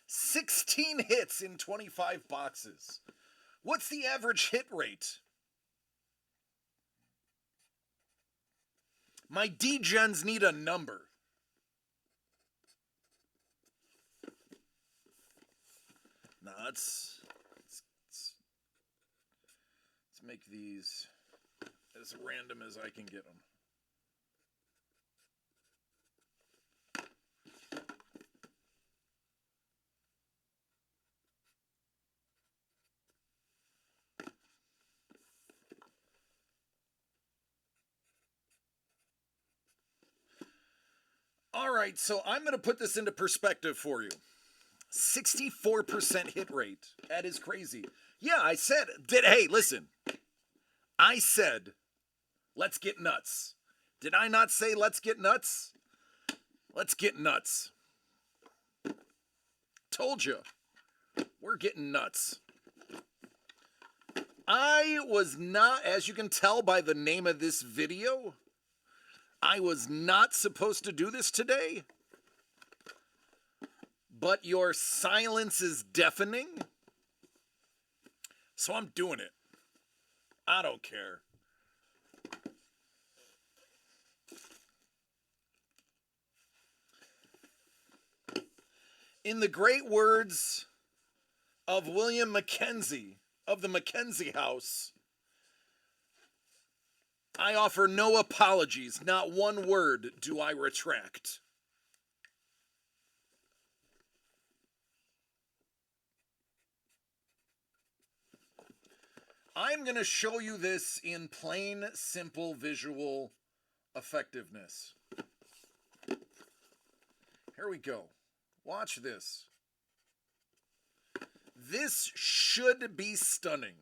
"16 hits in 25 boxes. What's the average hit rate?" My D-gens need a number. Nah, let's make these as random as I can get them. All right, so I'm going to put this into perspective for you. 64% hit rate. That is crazy. Yeah, I said, hey, listen. I said, let's get nuts. Did I not say let's get nuts? Let's get nuts. Told you. We're getting nuts. I was not, as you can tell by the name of this video, I was not supposed to do this today. But your silence is deafening. So I'm doing it. I don't care. In the great words of William Mackenzie, of the Mackenzie house, I offer no apologies. Not one word do I retract. I'm going to show you this in plain, simple visual effectiveness. Here we go. Watch this. This should be stunning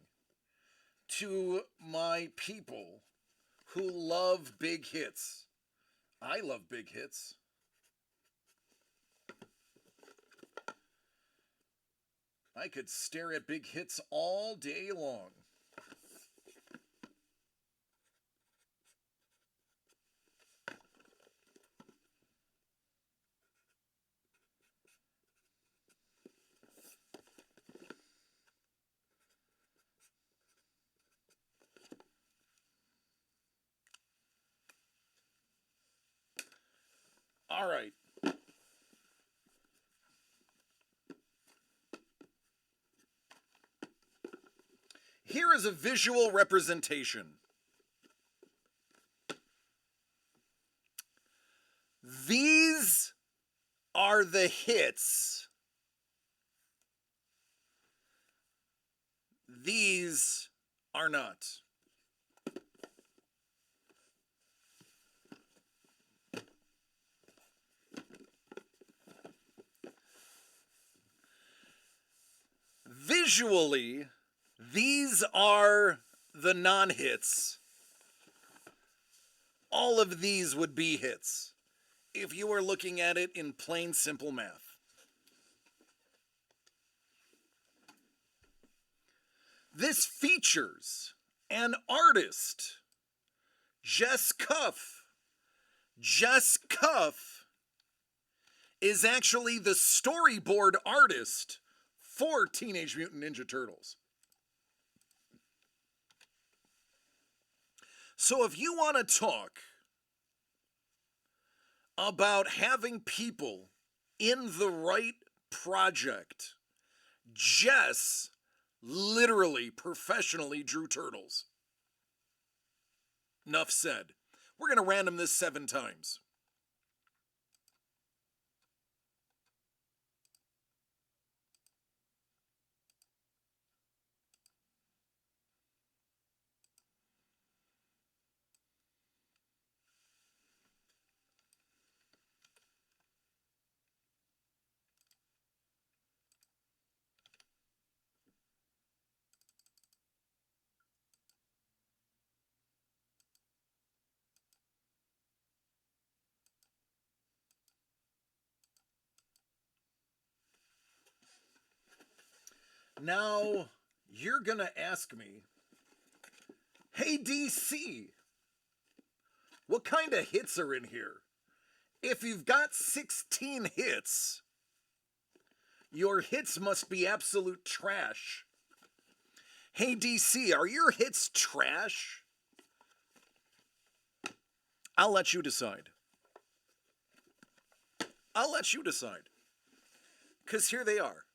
to my people who love big hits. I love big hits. I could stare at big hits all day long. All right. Here is a visual representation. These are the hits. These are not. Visually, these are the non-hits. All of these would be hits if you were looking at it in plain, simple math. This features an artist, Jess Cuff. Jess Cuff is actually the storyboard artist for Teenage Mutant Ninja Turtles. So if you want to talk about having people in the right project, Jess literally professionally drew turtles. Enough said. We're going to random this 7 times. Now, you're going to ask me, hey DC, what kind of hits are in here? If you've got 16 hits, your hits must be absolute trash. Hey DC, are your hits trash? I'll let you decide. I'll let you decide. Because here they are.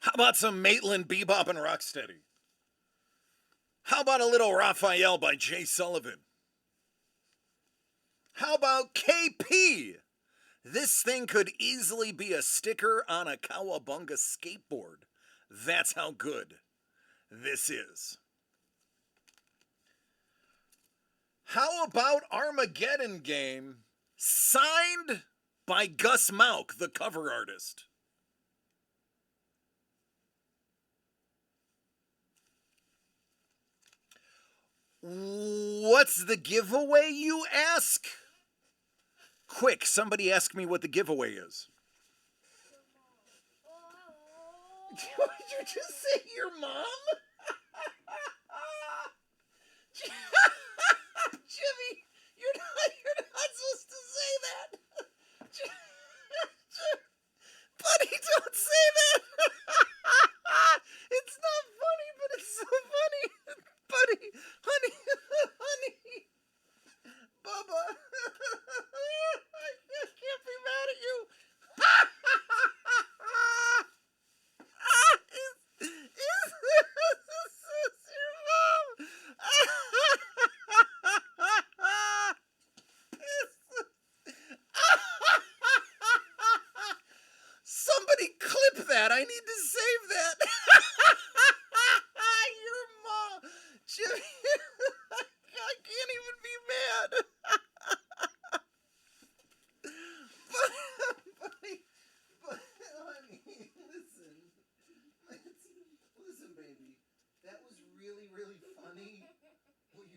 How about some Maitland, Bebop, and Rocksteady? How about a little Raphael by Jay Sullivan? How about KP? This thing could easily be a sticker on a Cowabunga skateboard. That's how good this is. How about Armageddon Game, signed by Gus Mauk, the cover artist? What's the giveaway, you ask? Quick, somebody ask me what the giveaway is. Did you just say your mom? Jimmy, you're not Somebody clip that. I need to save that. Your mom. Jimmy, I can't even be mad. but, honey, listen, baby. That was really, really funny. Well,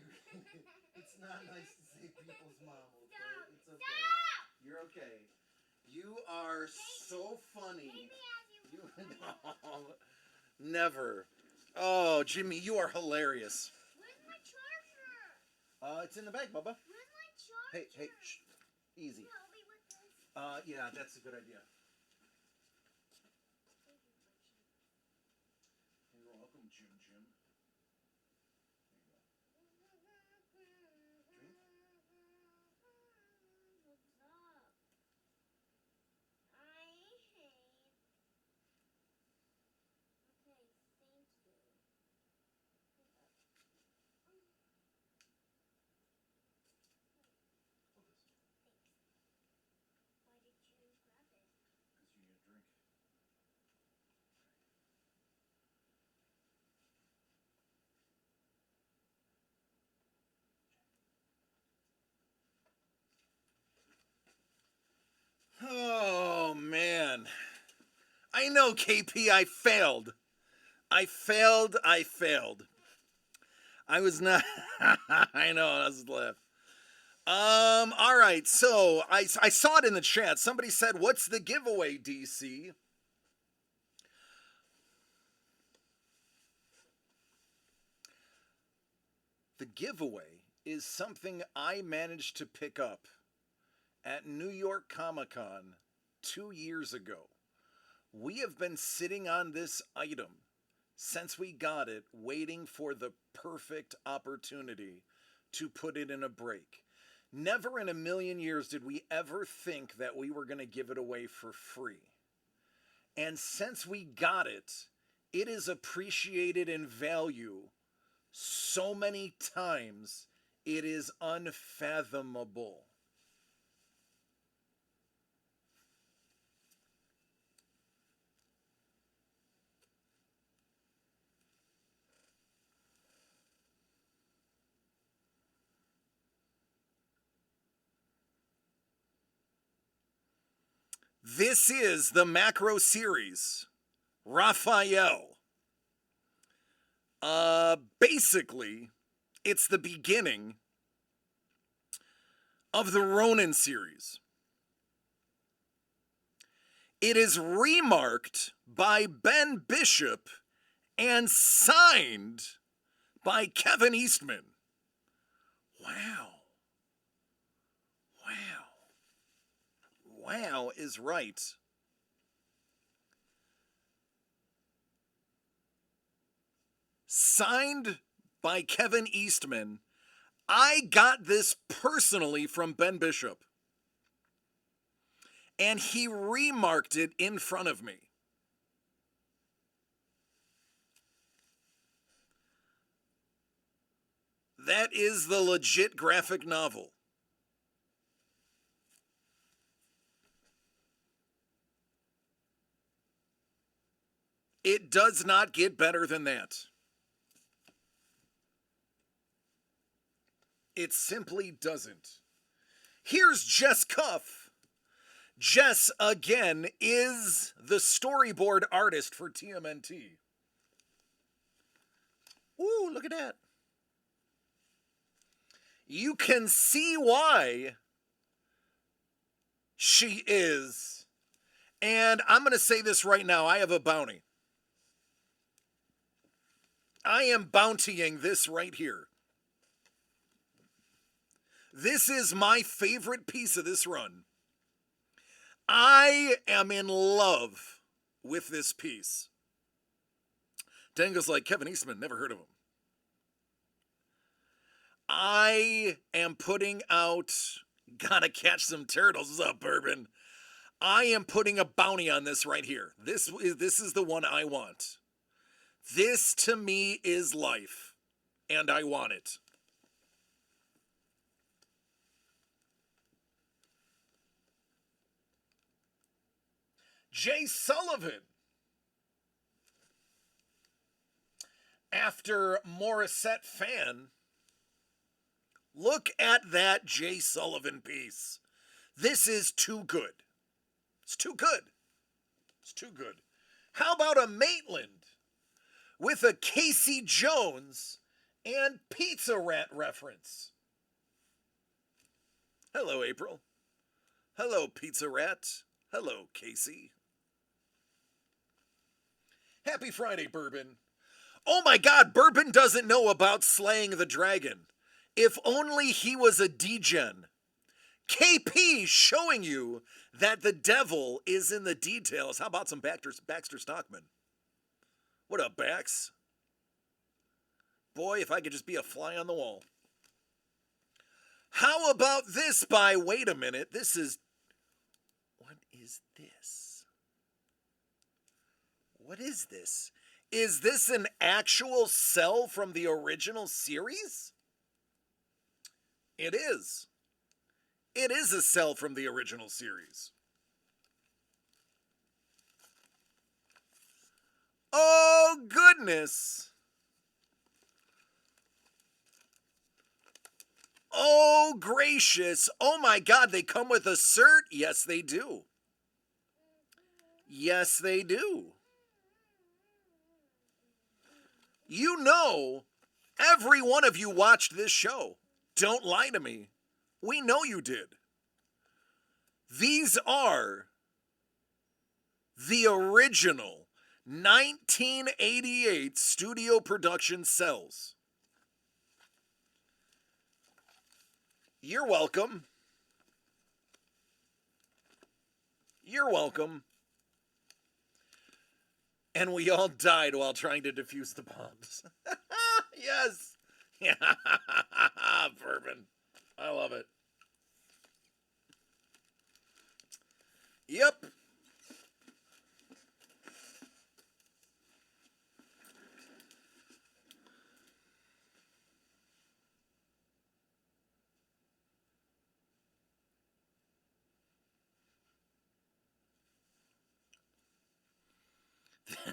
it's not nice to say people's mom, okay? It's okay. You're okay. You are so funny. You no, never. Oh, Jimmy, you are hilarious. Where's my charger? It's in the bag, Bubba. Where's my charger? Hey, shh. Easy. Help me with this. Yeah, that's a good idea. You're welcome, Jim. There you go. What's up? I hate. Okay, thank you. Why did you grab it? Because you need a drink. Oh, man. I know, KP, I failed. I failed. I was not. I know, I was laugh. All right, so I saw it in the chat. Somebody said, what's the giveaway, DC? The giveaway is something I managed to pick up at New York Comic Con 2 years ago. We have been sitting on this item since we got it, waiting for the perfect opportunity to put it in a break. Never in a million years did we ever think that we were going to give it away for free. And since we got it, it is appreciated in value so many times, it is unfathomable. This is the macro series, Raphael. Basically, it's the beginning of the Ronin series. It is remarked by Ben Bishop and signed by Kevin Eastman. Wow. Wow is right. Signed by Kevin Eastman. I got this personally from Ben Bishop. And he remarked it in front of me. That is the legit graphic novel. It does not get better than that. It simply doesn't. Here's Jess Cuff. Jess, again, is the storyboard artist for TMNT. Ooh, look at that. You can see why she is. And I'm going to say this right now. I have a bounty. I am bountying this right here. This is my favorite piece of this run. I am in love with this piece. Dango's like, Kevin Eastman, never heard of him. I am putting out, gotta catch some turtles. What's up, Bourbon? I am putting a bounty on this right here. This is the one I want. This, to me, is life. and I want it. Jay Sullivan. After Morissette fan, look at that Jay Sullivan piece. This is too good. It's too good. It's too good. How about a Maitland with a Casey Jones and Pizza Rat reference? Hello, April. Hello, Pizza Rat. Hello, Casey. Happy Friday, Bourbon. Oh my God, Bourbon doesn't know about slaying the dragon. If only he was a degen. KP showing you that the devil is in the details. How about some Baxter Stockman? What up, Bax? Boy, if I could just be a fly on the wall. How about this by, wait a minute, this is, what is this? What is this? Is this an actual cell from the original series? It is. It is a cell from the original series. Oh, goodness. Oh, gracious. Oh, my God, they come with a cert? Yes, they do. Yes, they do. You know, every one of you watched this show. Don't lie to me. We know you did. These are the original 1988 studio production cells. You're welcome. You're welcome. And we all died while trying to defuse the bombs. Yes. Yeah. Bourbon. I love it. Yep.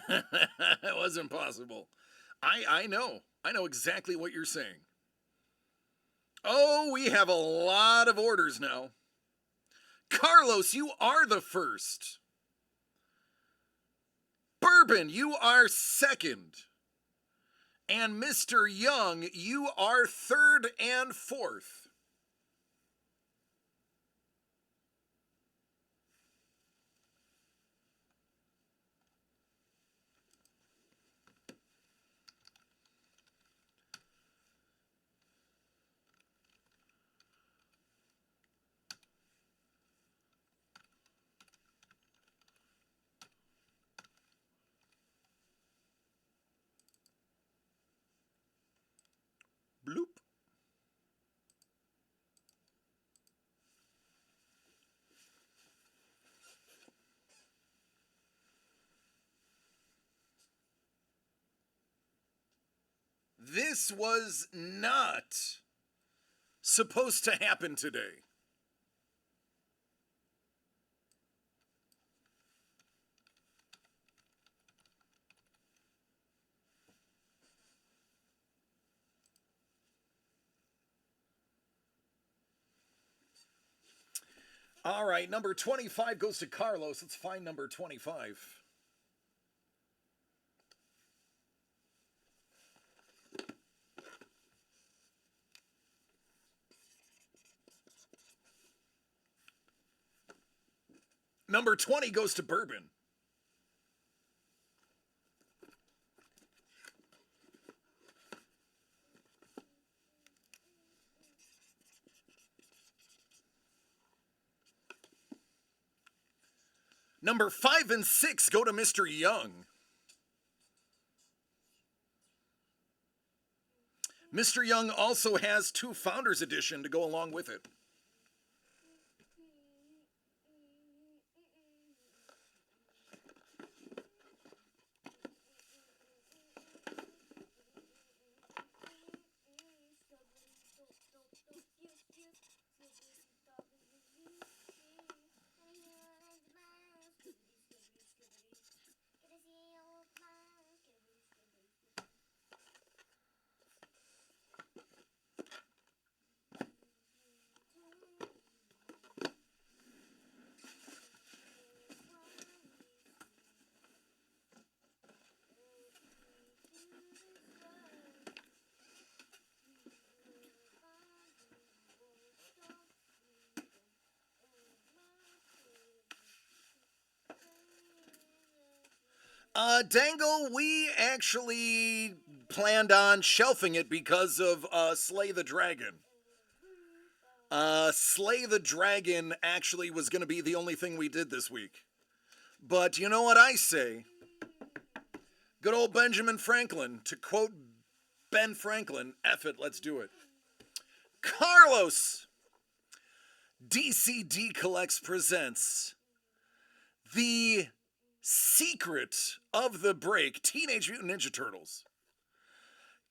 It was impossible. I know. I know exactly what you're saying. Oh, we have a lot of orders now. Carlos, you are the first. Bourbon, you are second. And Mr. Young, you are third and fourth. Bloop. This was not supposed to happen today. All right, number 25 goes to Carlos. Let's find number 25. Number 20 goes to Bourbon. Number 5 and 6 go to Mr. Young. Mr. Young also has 2 Founders Edition to go along with it. Dangle, we actually planned on shelving it because of Slay the Dragon. Slay the Dragon actually was going to be the only thing we did this week. But you know what I say? Good old Benjamin Franklin. To quote Ben Franklin, F it, let's do it. Carlos! DCD Collects presents The Secret of the Break, Teenage Mutant Ninja Turtles.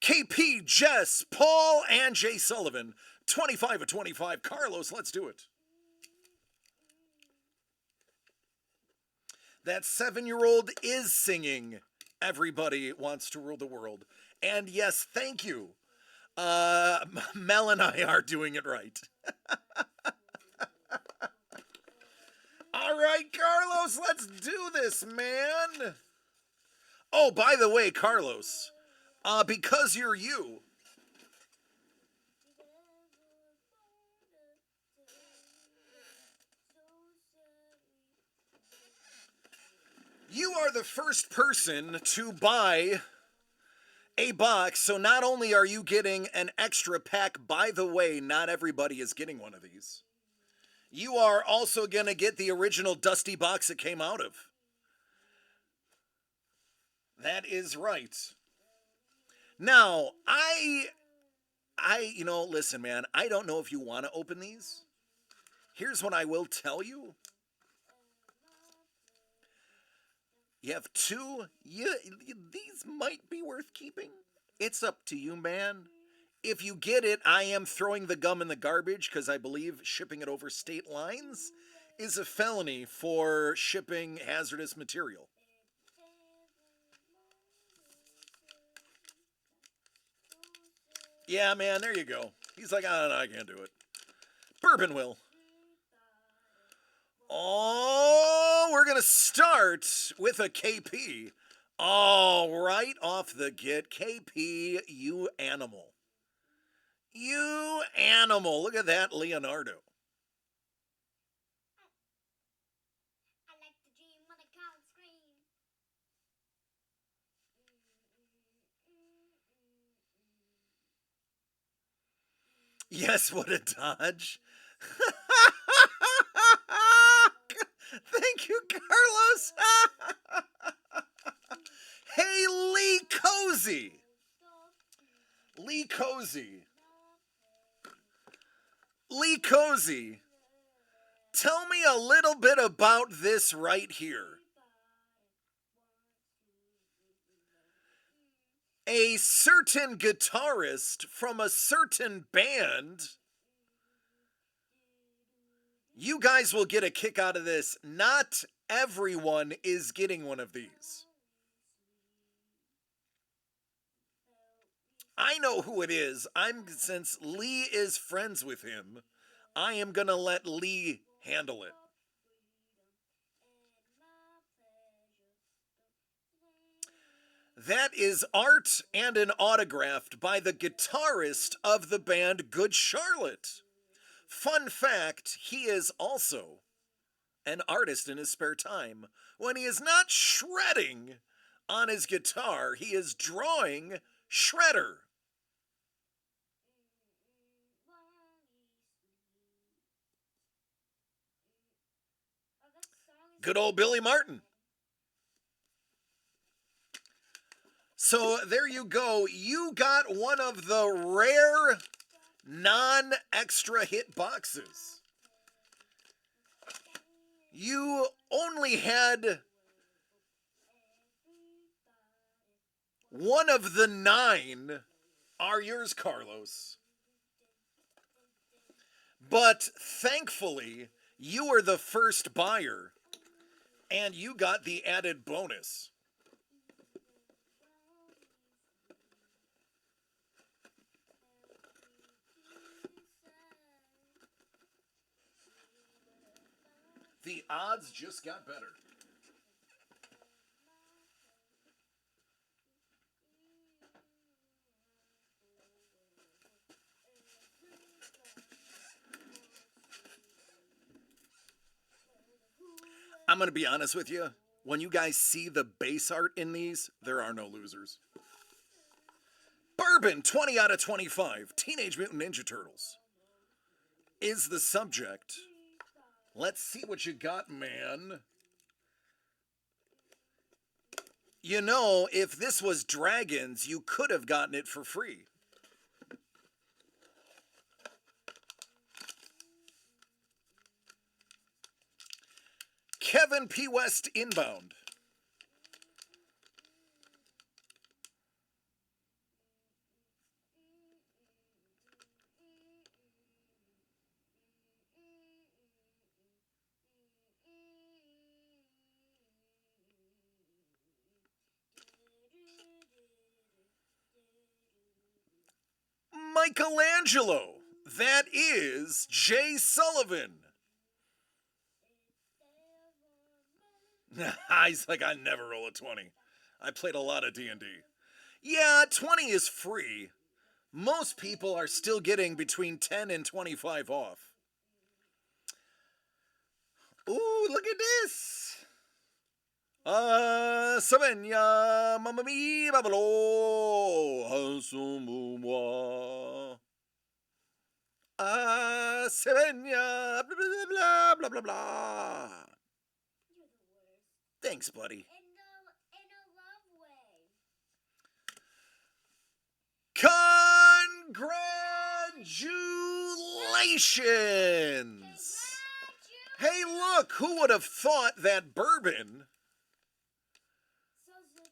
KP, Jess, Paul, and Jay Sullivan. 25 of 25. Carlos, let's do it. That 7-year-old is singing Everybody Wants to Rule the World. And yes, thank you. Mel and I are doing it right. All right, Carlos, let's do this, man. Oh, by the way, Carlos, because you're you, you are the first person to buy a box. So not only are you getting an extra pack, by the way, not everybody is getting one of these. You are also going to get the original dusty box it came out of. That is right. Now, listen, man, I don't know if you want to open these. Here's what I will tell you. You have two. These might be worth keeping. It's up to you, man. If you get it, I am throwing the gum in the garbage because I believe shipping it over state lines is a felony for shipping hazardous material. Yeah, man, there you go. He's like, oh, no, I can't do it. Bourbon will. Oh, we're going to start with a KP. All right, off the get. KP, you animal. You animal. Look at that, Leonardo. I like to dream when I can't scream. Yes, what a dodge. Thank you, Carlos. Hey, Lee Cozy. Lee Cozy. Lee Cozy. Tell me a little bit about this right here. A certain guitarist from a certain band. You guys will get a kick out of this. Not everyone is getting one of these. I know who it is. Since Lee is friends with him, I am going to let Lee handle it. That is art and an autograph by the guitarist of the band Good Charlotte. Fun fact, he is also an artist in his spare time. When he is not shredding on his guitar, he is drawing Shredder. Good old Billy Martin. So there you go. You got one of the rare non-extra hit boxes. You only had one of the 9 are yours, Carlos. But thankfully, you were the first buyer, and you got the added bonus. The odds just got better. I'm going to be honest with you. When you guys see the base art in these, there are no losers. Bourbon, 20 out of 25. Teenage Mutant Ninja Turtles is the subject. Let's see what you got, man. You know, if this was Dragons, you could have gotten it for free. Kevin P. West inbound. Michelangelo. That is Jay Sullivan. He's like, I never roll a 20. I played a lot of D&D. Yeah, 20 is free. Most people are still getting between 10 and 25 off. Ooh, look at this. Savenya, mamma mia, babalo, hasumumwa. Savenya, blah, blah, blah, blah, blah, blah. You're the worst. Thanks, buddy. In a love way. Congratulations! Hey, look, who would have thought that Bourbon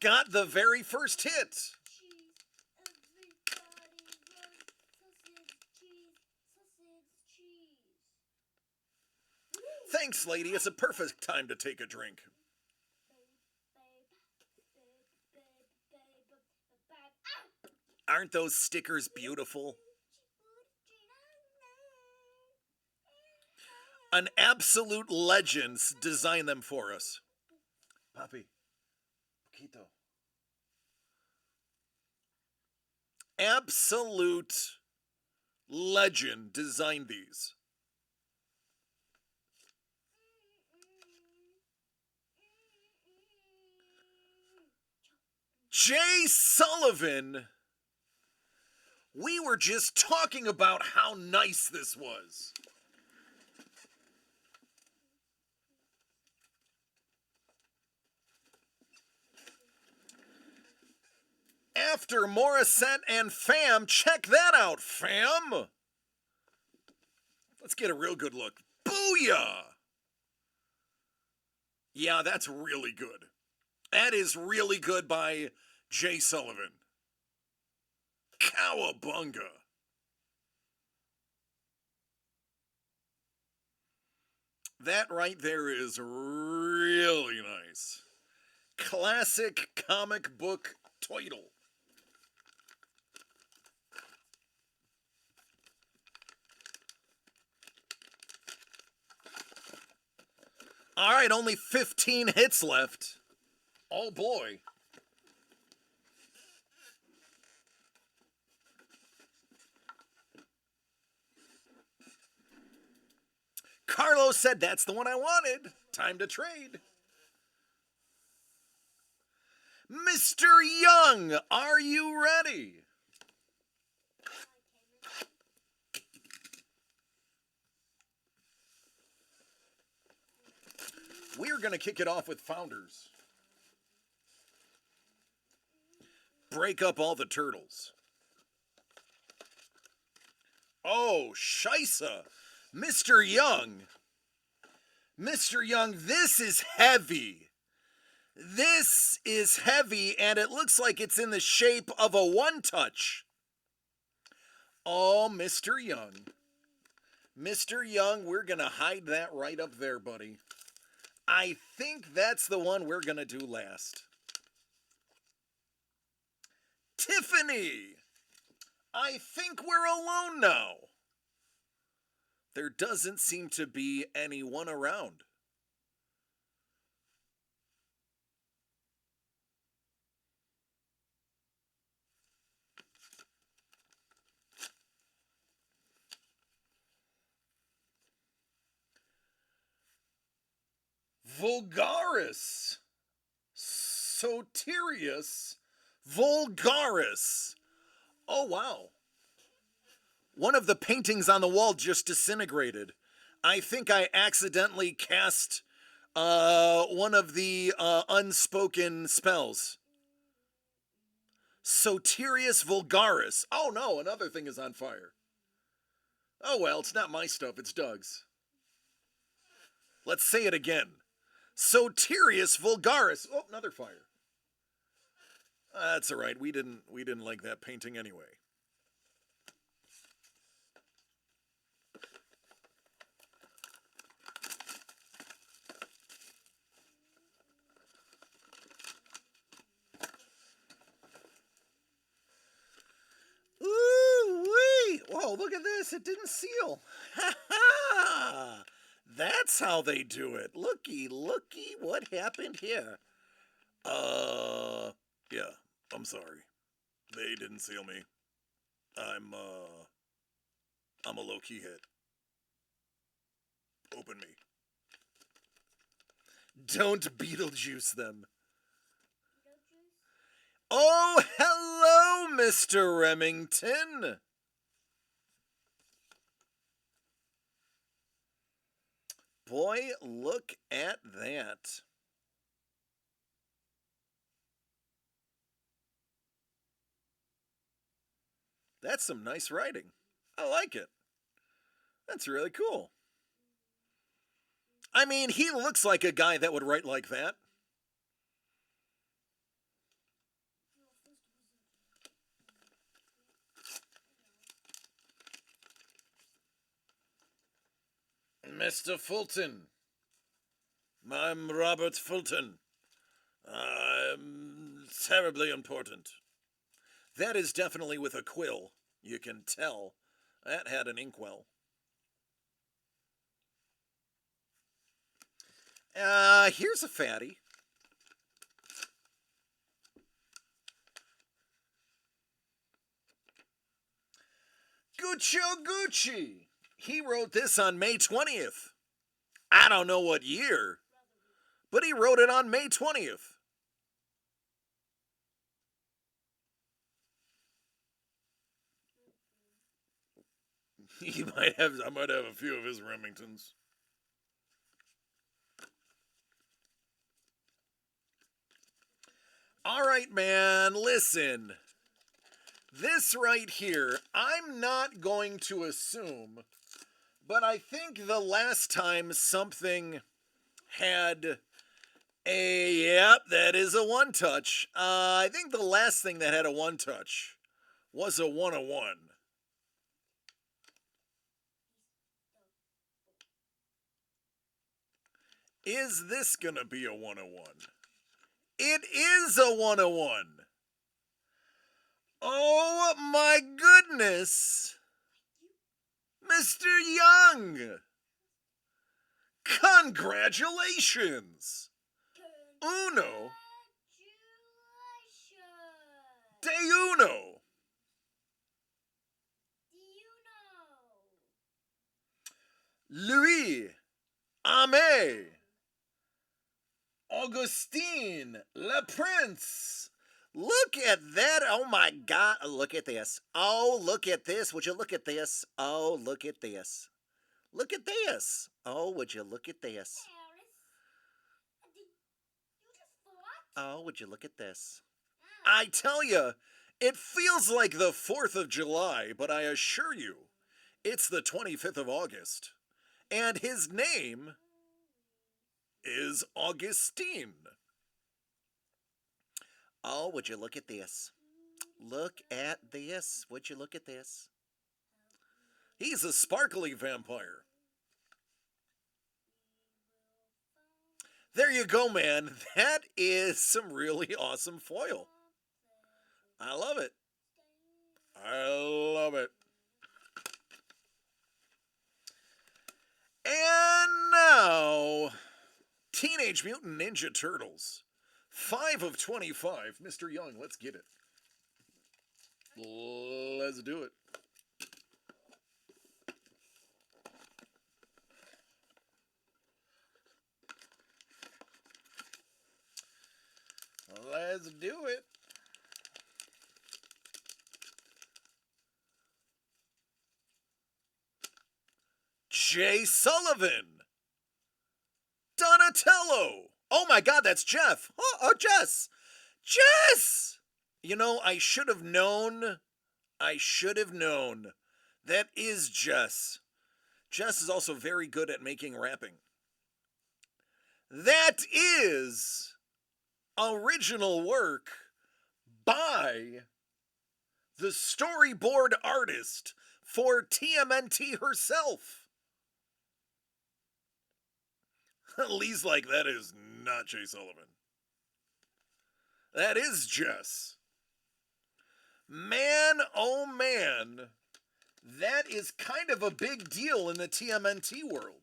got the very first hit? Cheese. Everybody run. Sausage cheese. Thanks, lady. It's a perfect time to take a drink. Aren't those stickers beautiful? An absolute legend designed them for us. Papi, poquito. Absolute legend designed these. Jay Sullivan. We were just talking about how nice this was. After Morissette and Fam, check that out, Fam. Let's get a real good look. Booyah! Yeah, that's really good. That is really good by Jay Sullivan. Cowabunga. That right there is really nice. Classic comic book title. All right, only 15 hits left. Oh boy. Carlos said that's the one I wanted. Time to trade. Mr. Young, are you ready? We're going to kick it off with Founders. Break up all the turtles. Oh, Shisa. Mr. Young. Mr. Young, this is heavy. This is heavy, and it looks like it's in the shape of a one-touch. Oh, Mr. Young. Mr. Young, we're going to hide that right up there, buddy. I think that's the one we're going to do last. Tiffany! I think we're alone now. There doesn't seem to be anyone around. Vulgaris. Soterius vulgaris. Oh, wow. One of the paintings on the wall just disintegrated. I think I accidentally cast one of the unspoken spells. Soterius vulgaris. Oh no, another thing is on fire. Oh well, it's not my stuff, it's Doug's. Let's say it again. Soterius vulgaris. Oh, another fire. That's all right. We didn't like that painting anyway. Ooh-wee! Whoa, look at this. It didn't seal. Ha ha! That's how they do it. Looky, what happened here? Yeah, I'm sorry. They didn't seal me. I'm a low-key hit. Open me. Don't Beetlejuice them. Oh, hello, Mr. Remington. Boy, look at that. That's some nice writing. I like it. That's really cool. I mean, he looks like a guy that would write like that. Mr. Fulton. I'm Robert Fulton. I'm terribly important. That is definitely with a quill. You can tell. That had an inkwell. Here's a fatty. Gucci. He wrote this on May 20th. I don't know what year, but he wrote it on May 20th. I might have a few of his Remingtons. All right, man, listen. This right here, I'm not going to assume, but I think the last time something had yep, that is a one touch. I think the last thing that had a one touch was a 101. Is this gonna be a 101? It is a 101. Oh my goodness! Mr. Young! Congratulations! Uno de uno! Louis Aimé Augustine Le Prince. Look at that. Oh my God. Look at this. Oh, look at this. Would you look at this? Oh, look at this. Look at this. Oh, would you look at this? Oh, would you look at this? I tell you, it feels like the 4th of July, but I assure you, it's the 25th of August. And his name is Augustine. Oh, would you look at this? Look at this. Would you look at this? He's a sparkly vampire. There you go, man. That is some really awesome foil. I love it. I love it. And now, Teenage Mutant Ninja Turtles. 5 of 25. Mr. Young, let's get it. Let's do it. Let's do it. Jay Sullivan. Donatello. Oh my God, that's Jeff. Oh, Jess. Jess! You know, I should have known. I should have known. That is Jess. Jess is also very good at making rapping. That is original work by the storyboard artist for TMNT herself. Lee's like, that is not Jay Sullivan. That is Jess. Man, oh man, that is kind of a big deal in the TMNT world.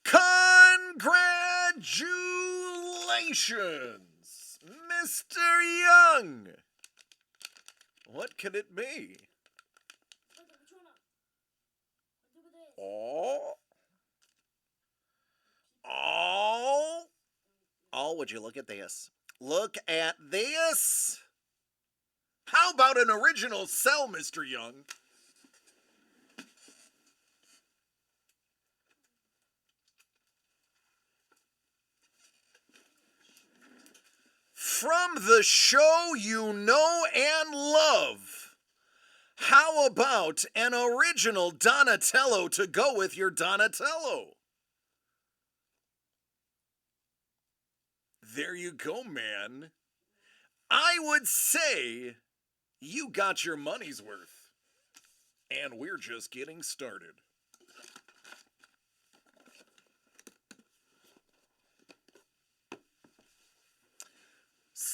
Congratulations, Mr. Young. What could it be? Oh. Oh. Oh, would you look at this? Look at this. How about an original cell, Mr. Young? From the show you know and love. How about an original Donatello to go with your Donatello? There you go, man. I would say you got your money's worth. And we're just getting started.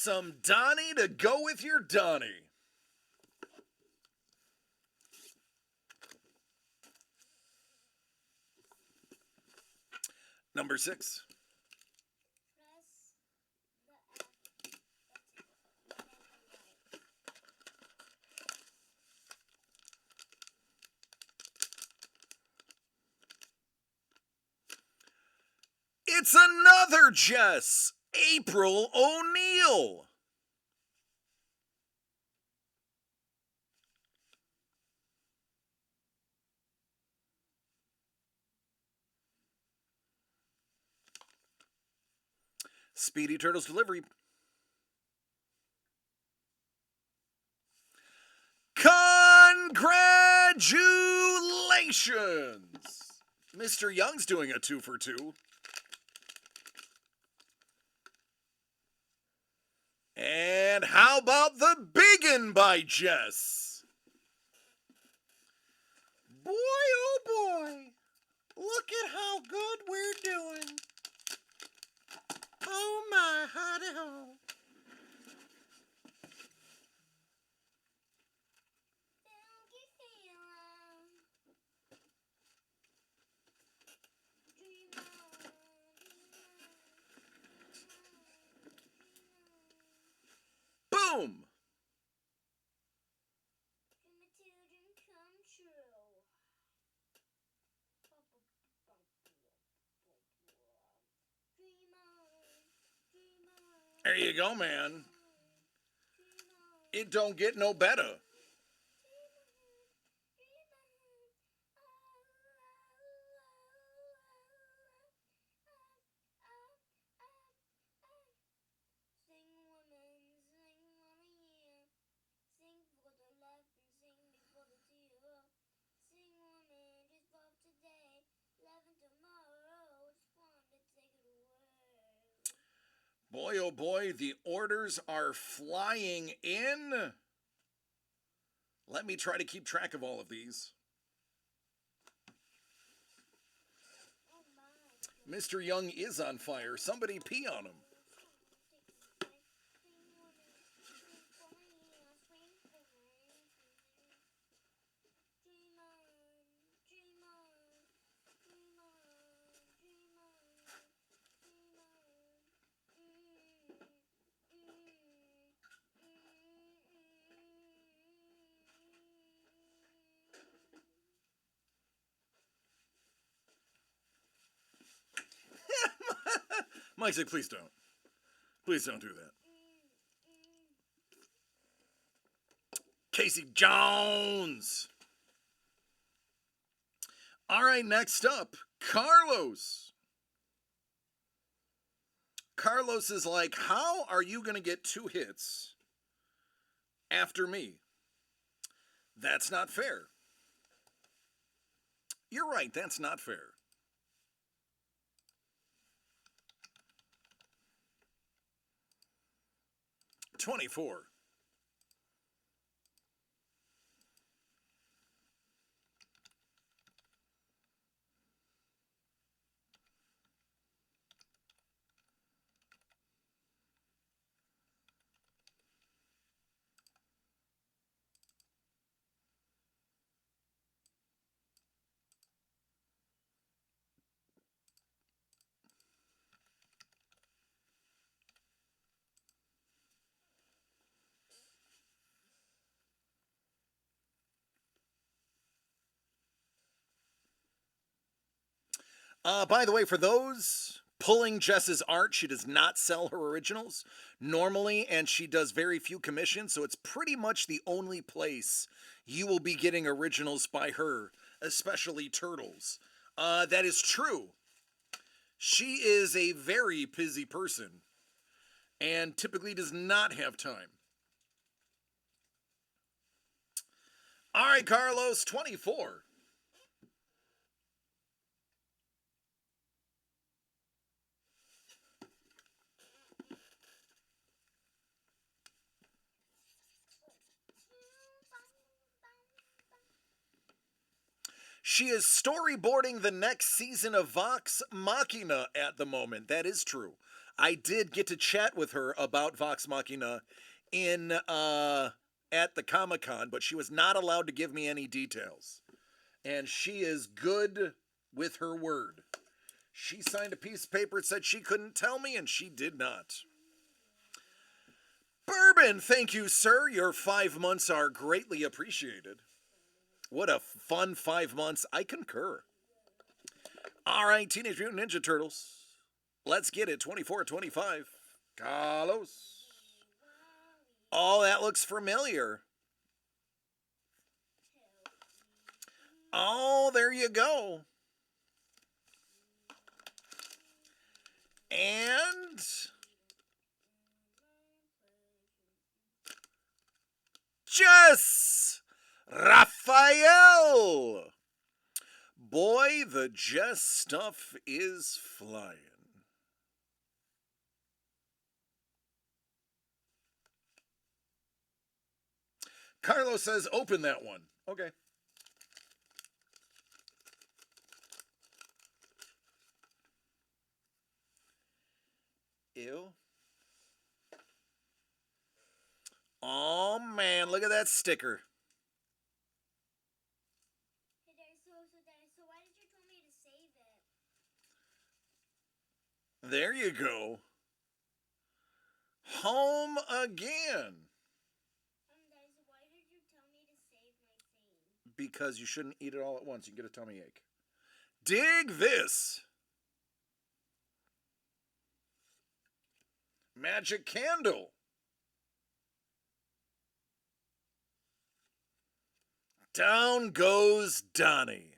Some Donnie to go with your Donnie. Number 6. It's another Jess, April O'Neil. Speedy Turtles delivery. Congratulations! Mr. Young's doing a 2 for 2. And how about the biggin by Jess? Boy, oh boy. Look at how good we're doing. Oh my, howdy ho. Boom! There you go, man. It don't get no better. Boy, oh boy, the orders are flying in. Let me try to keep track of all of these. Mr. Young is on fire. Somebody pee on him. Mike's like, please don't. Please don't do that. Casey Jones. All right, next up, Carlos. Carlos is like, how are you going to get 2 hits after me? That's not fair. You're right, that's not fair. $24. By the way, for those pulling Jess's art, she does not sell her originals normally, and she does very few commissions, so it's pretty much the only place you will be getting originals by her, especially turtles. That is true. She is a very busy person and typically does not have time. All right, Carlos, 24. She is storyboarding the next season of Vox Machina at the moment. That is true. I did get to chat with her about Vox Machina in at the Comic-Con, but she was not allowed to give me any details. And she is good with her word. She signed a piece of paper that said she couldn't tell me, and she did not. Bourbon, thank you, sir. Your 5 months are greatly appreciated. What a fun 5 months. I concur. All right, Teenage Mutant Ninja Turtles. Let's get it. 24-25. Carlos. Oh, that looks familiar. Oh, there you go. And Jess Raphael. Boy, the Jess stuff is flying. Carlos says, open that one. Okay. Ew. Oh, man, look at that sticker. Hey, Daddy, so why did you tell me to save it? There you go. Home again. Daddy, so why did you tell me to save my thing? Because you shouldn't eat it all at once. You can get a tummy ache. Dig this. Magic candle. Down goes Donnie.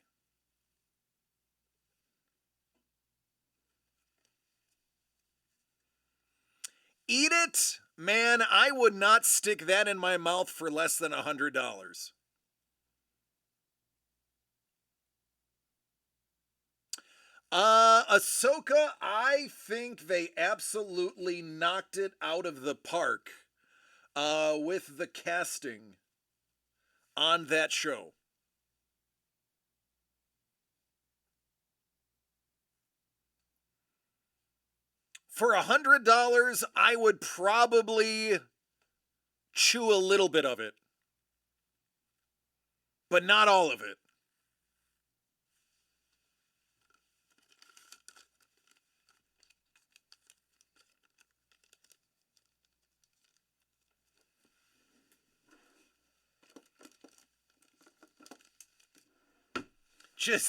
Eat it? Man, I would not stick that in my mouth for less than $100. Ahsoka, I think they absolutely knocked it out of the park with the casting on that show. For $100, I would probably chew a little bit of it, but not all of it.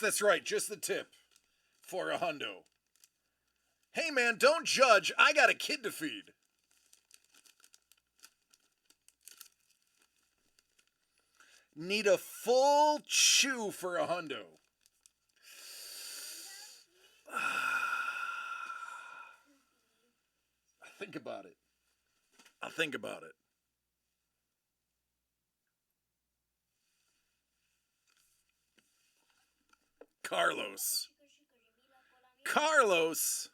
That's right, just the tip for a hundo. Hey man, don't judge. I got a kid to feed. Need a full chew for a hundo. Think about it. I'll think about it. Carlos. Carlos?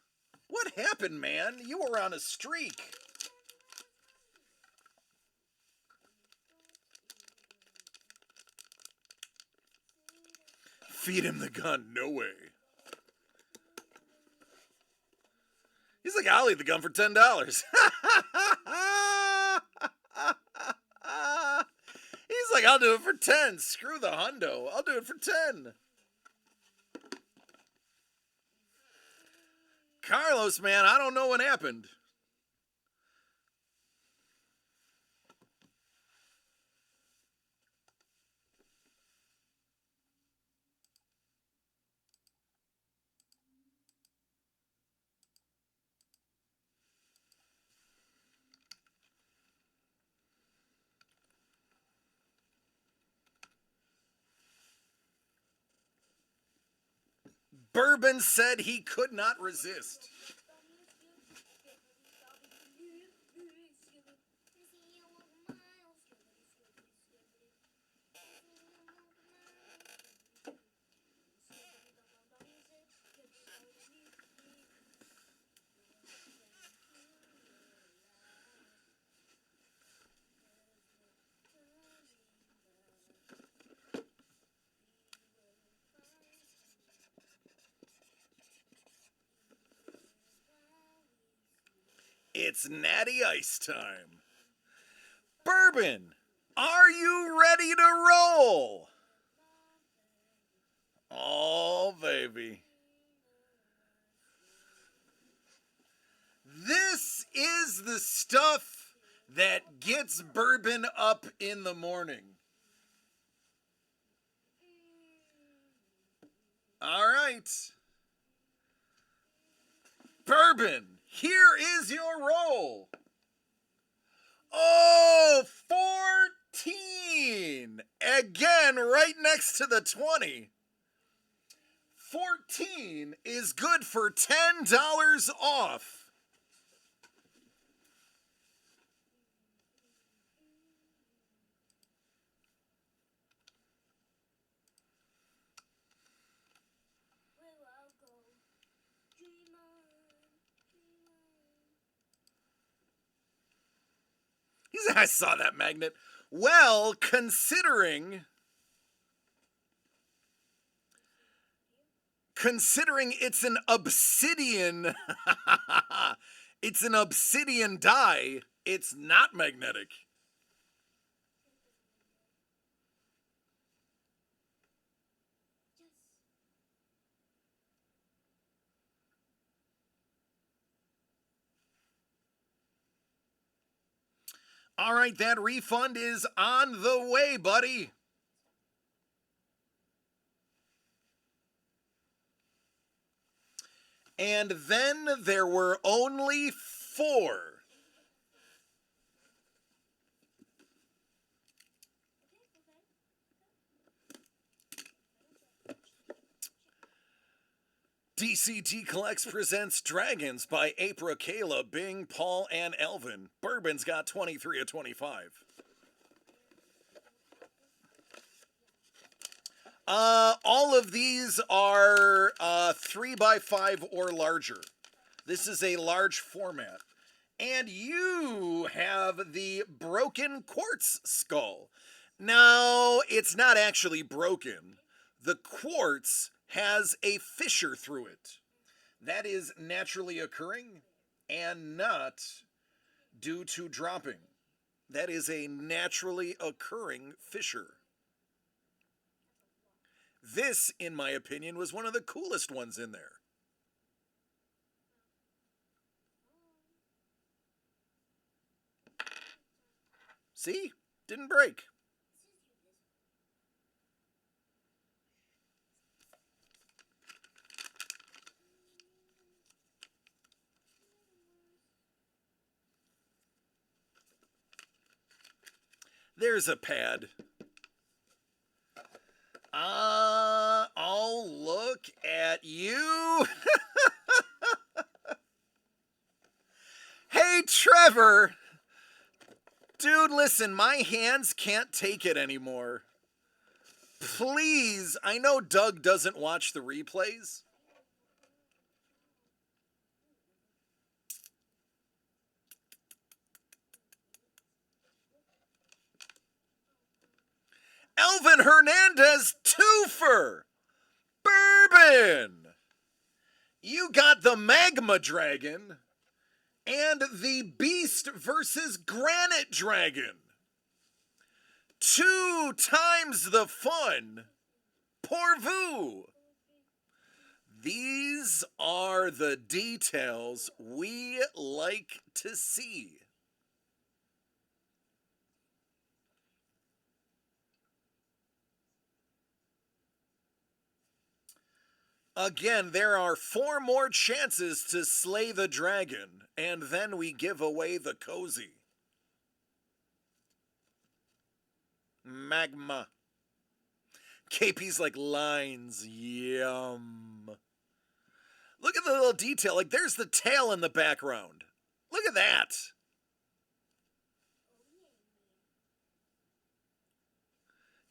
What happened, man? You were on a streak. Feed him the gun. No way. He's like, I'll eat the gun for $10. He's like, I'll do it for 10. Screw the hundo. I'll do it for 10. Carlos, man, I don't know what happened. Bourbon said he could not resist. It's Natty Ice time. Bourbon, are you ready to roll? Oh, baby. This is the stuff that gets Bourbon up in the morning. All right. Bourbon, here is your roll. Oh, 14. Again, right next to the 20. 14 is good for $10 off. He said, I saw that magnet. Well, considering it's an obsidian, it's an obsidian die, it's not magnetic. All right, that refund is on the way, buddy. And then there were only 4. DCT Collects presents Dragons by April, Kayla, Bing, Paul, and Elvin. Bourbon's got 23 of 25. All of these are 3x5 or larger. This is a large format. And you have the broken quartz skull. Now, it's not actually broken. The quartz has a fissure through it. That is naturally occurring and not due to dropping. That is a naturally occurring fissure. This, in my opinion, was one of the coolest ones in there. See? Didn't break. There's a pad. Oh, look at you. Hey, Trevor. Dude, listen, my hands can't take it anymore. Please, I know Doug doesn't watch the replays. Elvin Hernandez twofer. Bourbon. You got the Magma Dragon and the Beast versus Granite Dragon. 2 times the fun. Pourvu. These are the details we like to see. Again, there are 4 more chances to slay the dragon, and then we give away the cozy. Magma. KP's like lines. Yum. Look at the little detail. Like, there's the tail in the background. Look at that.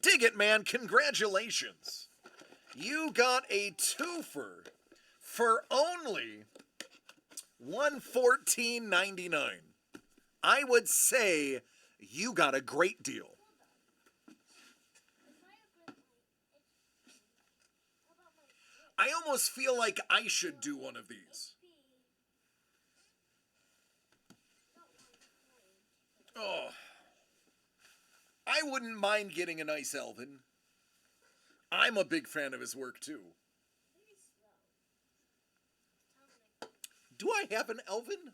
Dig it, man. Congratulations. You got a twofer for only $114.99. I would say you got a great deal. I almost feel like I should do one of these. Oh. I wouldn't mind getting a nice Elvin. I'm a big fan of his work too. Do I have an Elvin?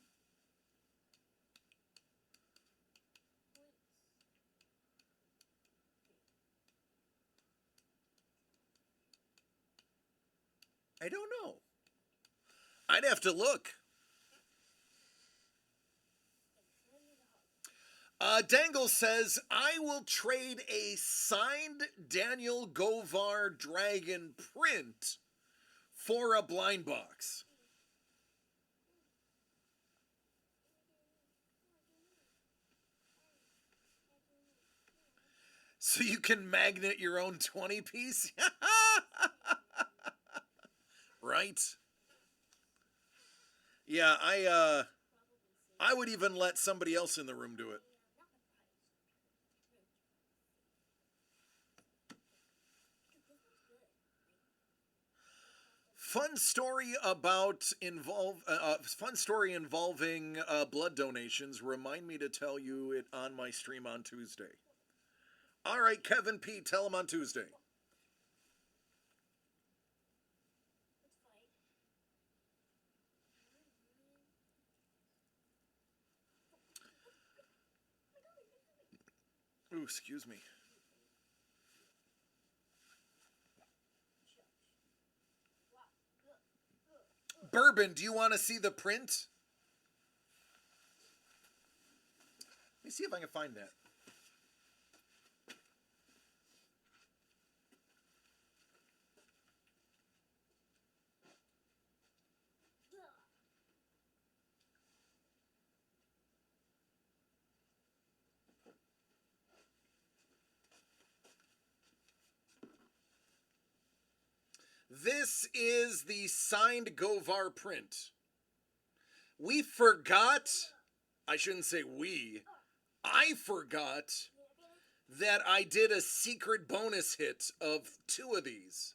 I don't know. I'd have to look. Dangle says, I will trade a signed Daniel Govar Dragon print for a blind box. So you can magnet your own 20-piece? Right? Yeah, I would even let somebody else in the room do it. Fun story involving blood donations. Remind me to tell you it on my stream on Tuesday. All right, Kevin P, tell him on Tuesday. Ooh, excuse me. Bourbon, do you want to see the print? Let me see if I can find that. This is the signed Govar print. We forgot, I shouldn't say we, I forgot that I did a secret bonus hit of 2 of these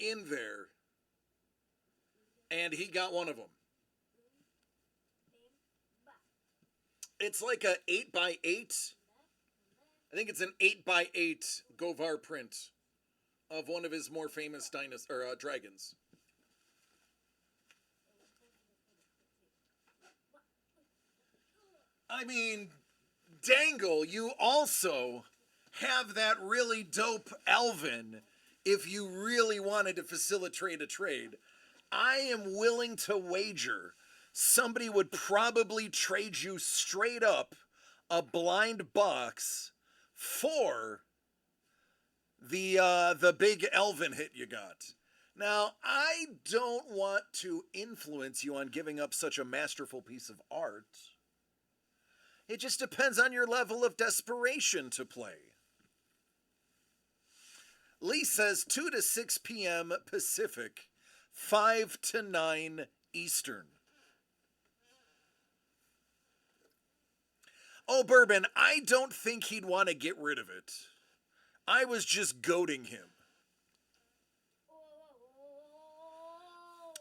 in there. And he got one of them. It's like a 8x8. I think it's an 8x8 Govar print of one of his more famous dragons. I mean, Dangle, you also have that really dope Elvin if you really wanted to facilitate a trade. I am willing to wager somebody would probably trade you straight up a blind box for the big Elvin hit you got. Now, I don't want to influence you on giving up such a masterful piece of art. It just depends on your level of desperation to play. Lee says 2 to 6 p.m. Pacific, 5 to 9 Eastern. Oh, Bourbon, I don't think he'd want to get rid of it. I was just goading him.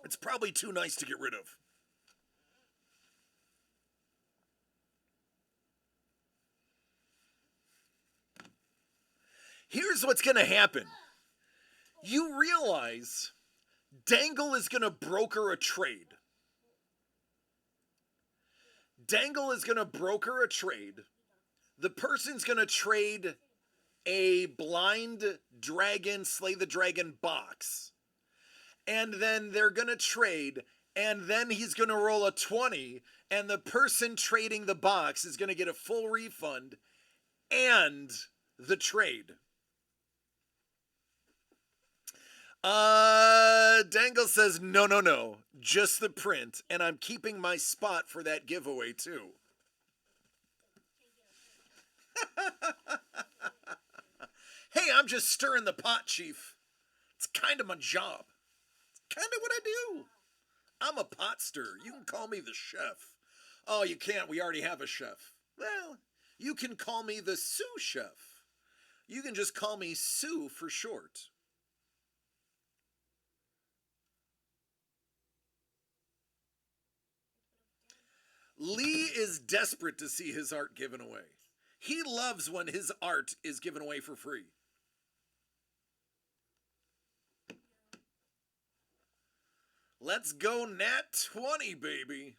It's probably too nice to get rid of. Here's what's going to happen. You realize Dangle is going to broker a trade. Dangle is going to broker a trade. The person's going to trade a blind dragon, slay the dragon box. And then they're going to trade. And then he's going to roll a 20. And the person trading the box is going to get a full refund and the trade. Dangle says, no, just the print, and I'm keeping my spot for that giveaway too. Hey, I'm just stirring the pot, Chief. It's kind of my job. It's kind of what I do. I'm a pot stirrer. You can call me the chef. Oh, you can't. We already have a chef. Well, you can call me the sous chef. You can just call me Sue for short. Lee is desperate to see his art given away. He loves when his art is given away for free. Let's go Nat 20, baby.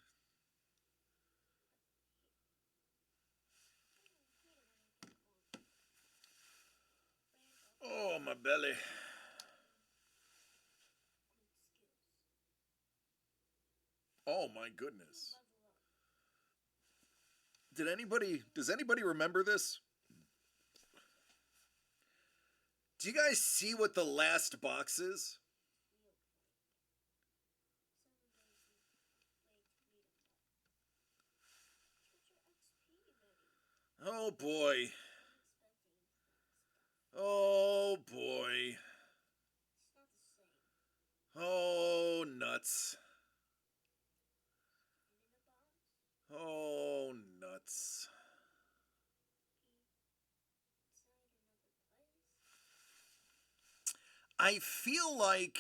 Oh, my belly. Oh, my goodness. Does anybody remember this? Do you guys see what the last box is? Oh boy. Oh boy. Oh nuts. Oh nuts. I feel like,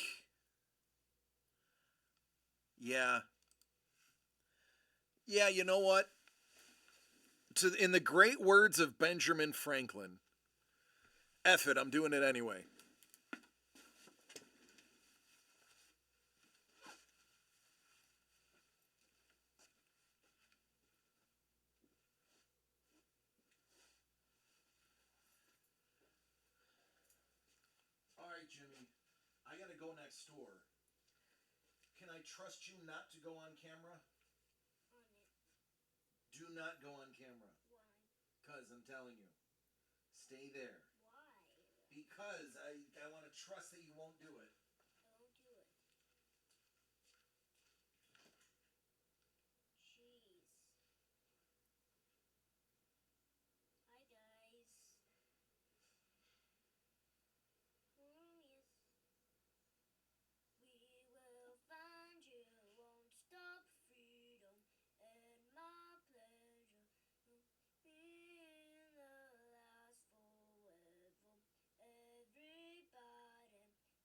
yeah. Yeah, you know what? In the great words of Benjamin Franklin, F it, I'm doing it anyway. All right, Jimmy, I gotta go next door. Can I trust you not to go on camera? Do not go on camera. Why? Because I'm telling you, stay there. Why? Because I want to trust that you won't do it. I won't do it. Jeez. Hi guys. Yes. We will find you. Won't stop freedom and my pleasure. In the last forever. Everybody wants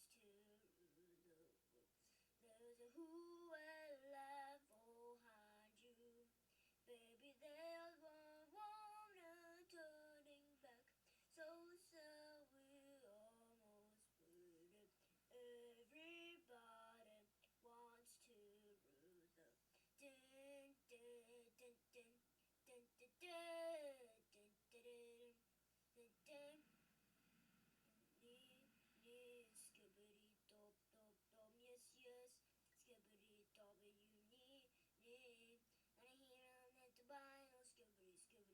to rule the world. There's a who will laugh behind you. Baby, there's one wanna turning back. So sad we almost put it. Everybody wants to rule the dun dun dun dun dun dun dun dun dun dun dun. Skibbity dop dop dop, yes yes. Skibbity dop, you need. And I hear on that to buy, oh skibbity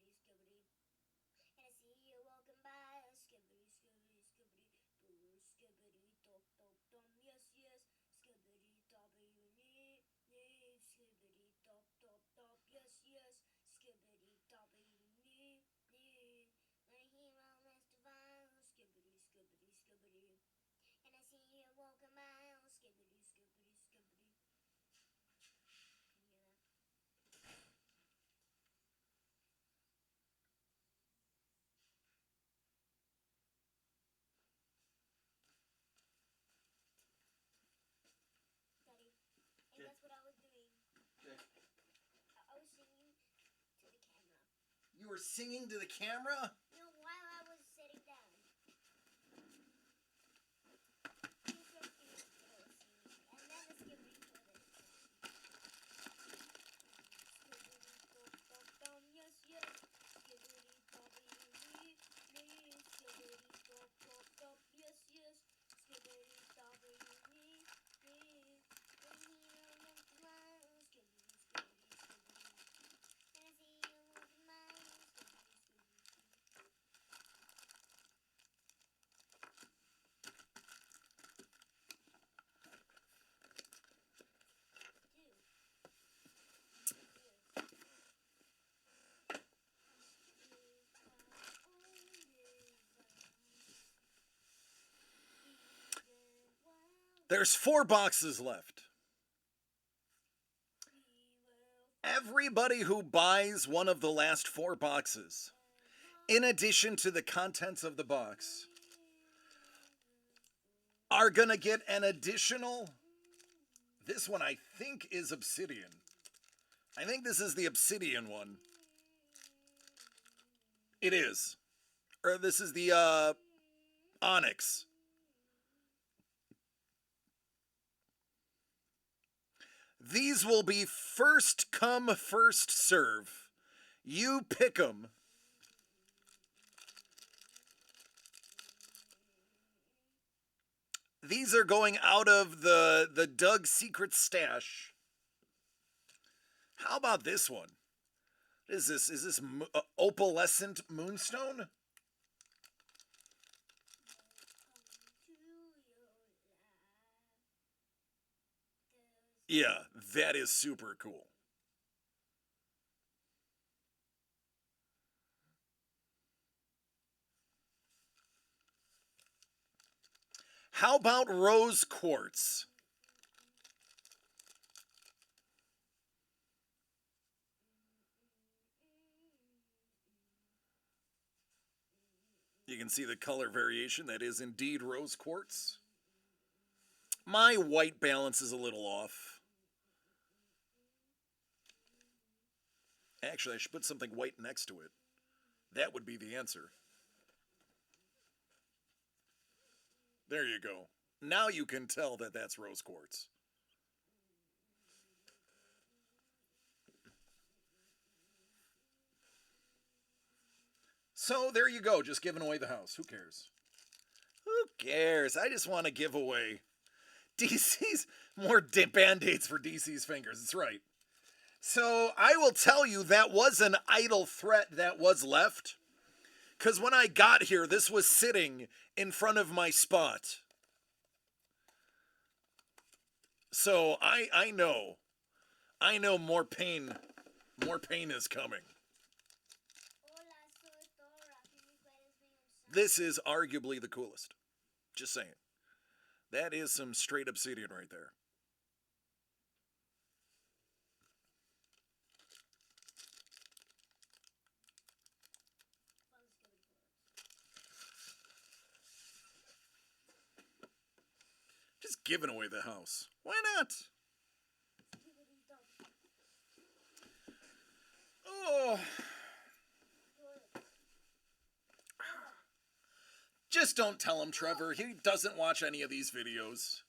were singing to the camera? No, while I was sitting down. And then the skibbity toilet. Yes, yes. Skibbity dobbity wee, skibbity dop dop dop. Yes, yes. Skibbity dobbity wee, skibbity There's 4 boxes left. Everybody who buys one of the last 4 boxes, in addition to the contents of the box, are gonna get an additional, this one I think is obsidian. I think this is the obsidian one. It is. Or this is the onyx. These will be first come, first serve. You pick 'em. These are going out of the Doug Secret Stash. How about this one? What is this? Is this opalescent moonstone? Yeah, that is super cool. How about rose quartz? You can see the color variation. That is indeed rose quartz. My white balance is a little off. Actually, I should put something white next to it. That would be the answer. There you go. Now you can tell that that's rose quartz. So there you go, just giving away the house. Who cares? Who cares? I just want to give away DC's more band-aids for DC's fingers. That's right. So I will tell you that was an idle threat that was left. Because when I got here, this was sitting in front of my spot. So I know more pain is coming. This is arguably the coolest. Just saying. That is some straight obsidian right there. Just giving away the house. Why not? Oh. Just don't tell him, Trevor. He doesn't watch any of these videos.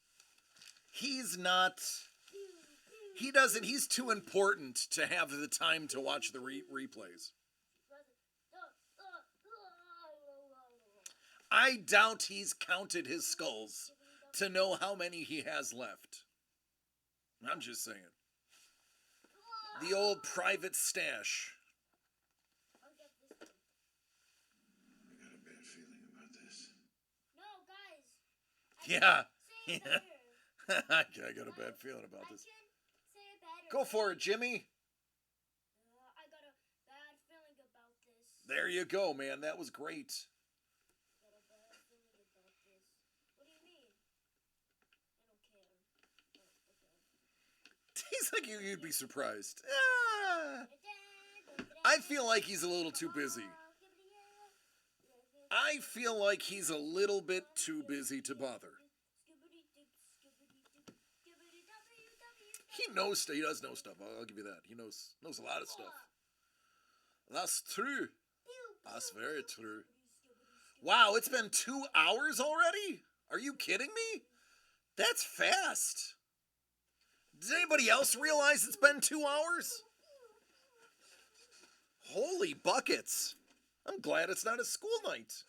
He's not... He doesn't... He's too important to have the time to watch the replays. I doubt he's counted his skulls to know how many he has left. I'm just saying. The old private stash. Yeah. I got a bad feeling about this. Go for it, Jimmy. I got a bad feeling about this. There you go, man. That was great. I got a bad feeling about this. What do you mean? I don't care. Oh, okay. He's like you'd be surprised. I feel like he's a little too busy. I feel like he's a little bit too busy to bother. He knows. He does know stuff. I'll give you that. He knows a lot of stuff. That's true. That's very true. Wow, it's been 2 hours already? Are you kidding me? That's fast. Does anybody else realize it's been 2 hours? Holy buckets. I'm glad it's not a school night.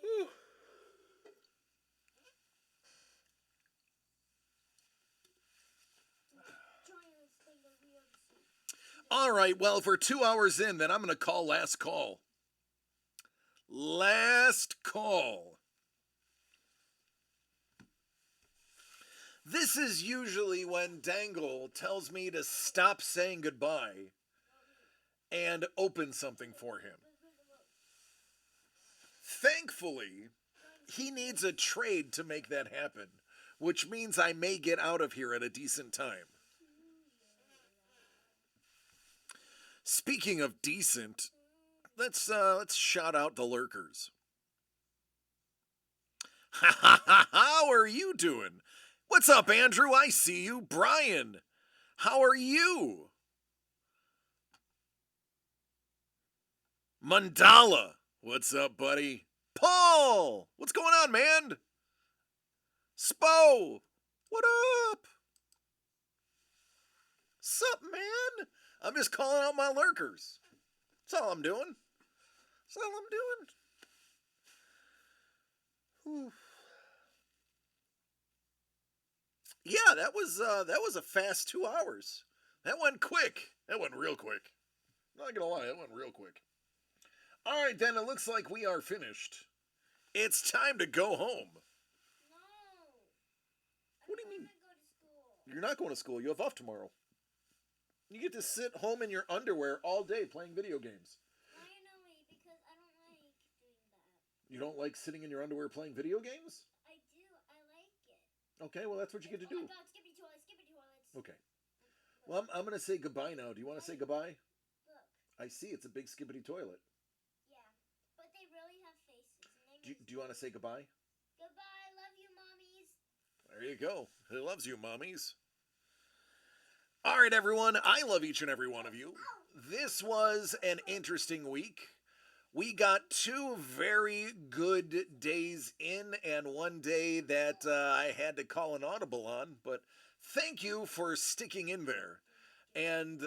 Whew. All right, well, if we're 2 hours in, then I'm going to call last call. Last call. This is usually when Dangle tells me to stop saying goodbye and open something for him. Thankfully, he needs a trade to make that happen, which means I may get out of here at a decent time. Speaking of decent, let's shout out the lurkers. Ha ha ha! How are you doing? What's up, Andrew? I see you. Brian, how are you? Mandala, what's up, buddy? Paul, what's going on, man? Spo, what up? Sup, man? I'm just calling out my lurkers. That's all I'm doing. That's all I'm doing. Whew. Yeah, that was a fast 2 hours. That went quick. That went real quick. Not gonna lie, that went real quick. All right, then it looks like we are finished. It's time to go home. No. What do you mean? Go to school. You're not going to school. You have off tomorrow. You get to sit home in your underwear all day playing video games. Finally, because I don't like doing that. You don't like sitting in your underwear playing video games? I do. I like it. Okay, well, that's what you get to do. Oh my god, skippy toilets. Okay. Well, I'm going to say goodbye now. Do you want to say goodbye? Look. I see. It's a big skibbity toilet. Yeah, but they really have faces. Do you want to say goodbye? Goodbye. Love you, mommies. There you go. He loves you, mommies. All right, everyone. I love each and every one of you. This was an interesting week. We got 2 very good days in and one day that I had to call an audible on. But thank you for sticking in there and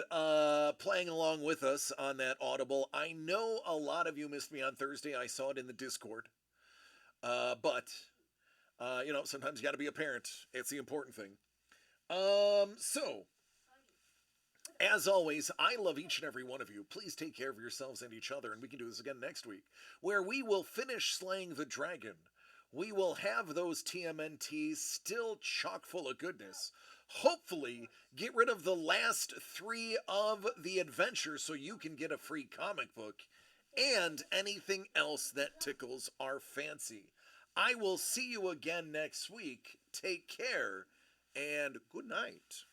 playing along with us on that audible. I know a lot of you missed me on Thursday. I saw it in the Discord. But sometimes you got to be a parent. It's the important thing. So, as always, I love each and every one of you. Please take care of yourselves and each other, and we can do this again next week, where we will finish slaying the dragon. We will have those TMNTs still chock full of goodness. Hopefully, get rid of the last 3 of the adventures so you can get a free comic book and anything else that tickles our fancy. I will see you again next week. Take care, and good night.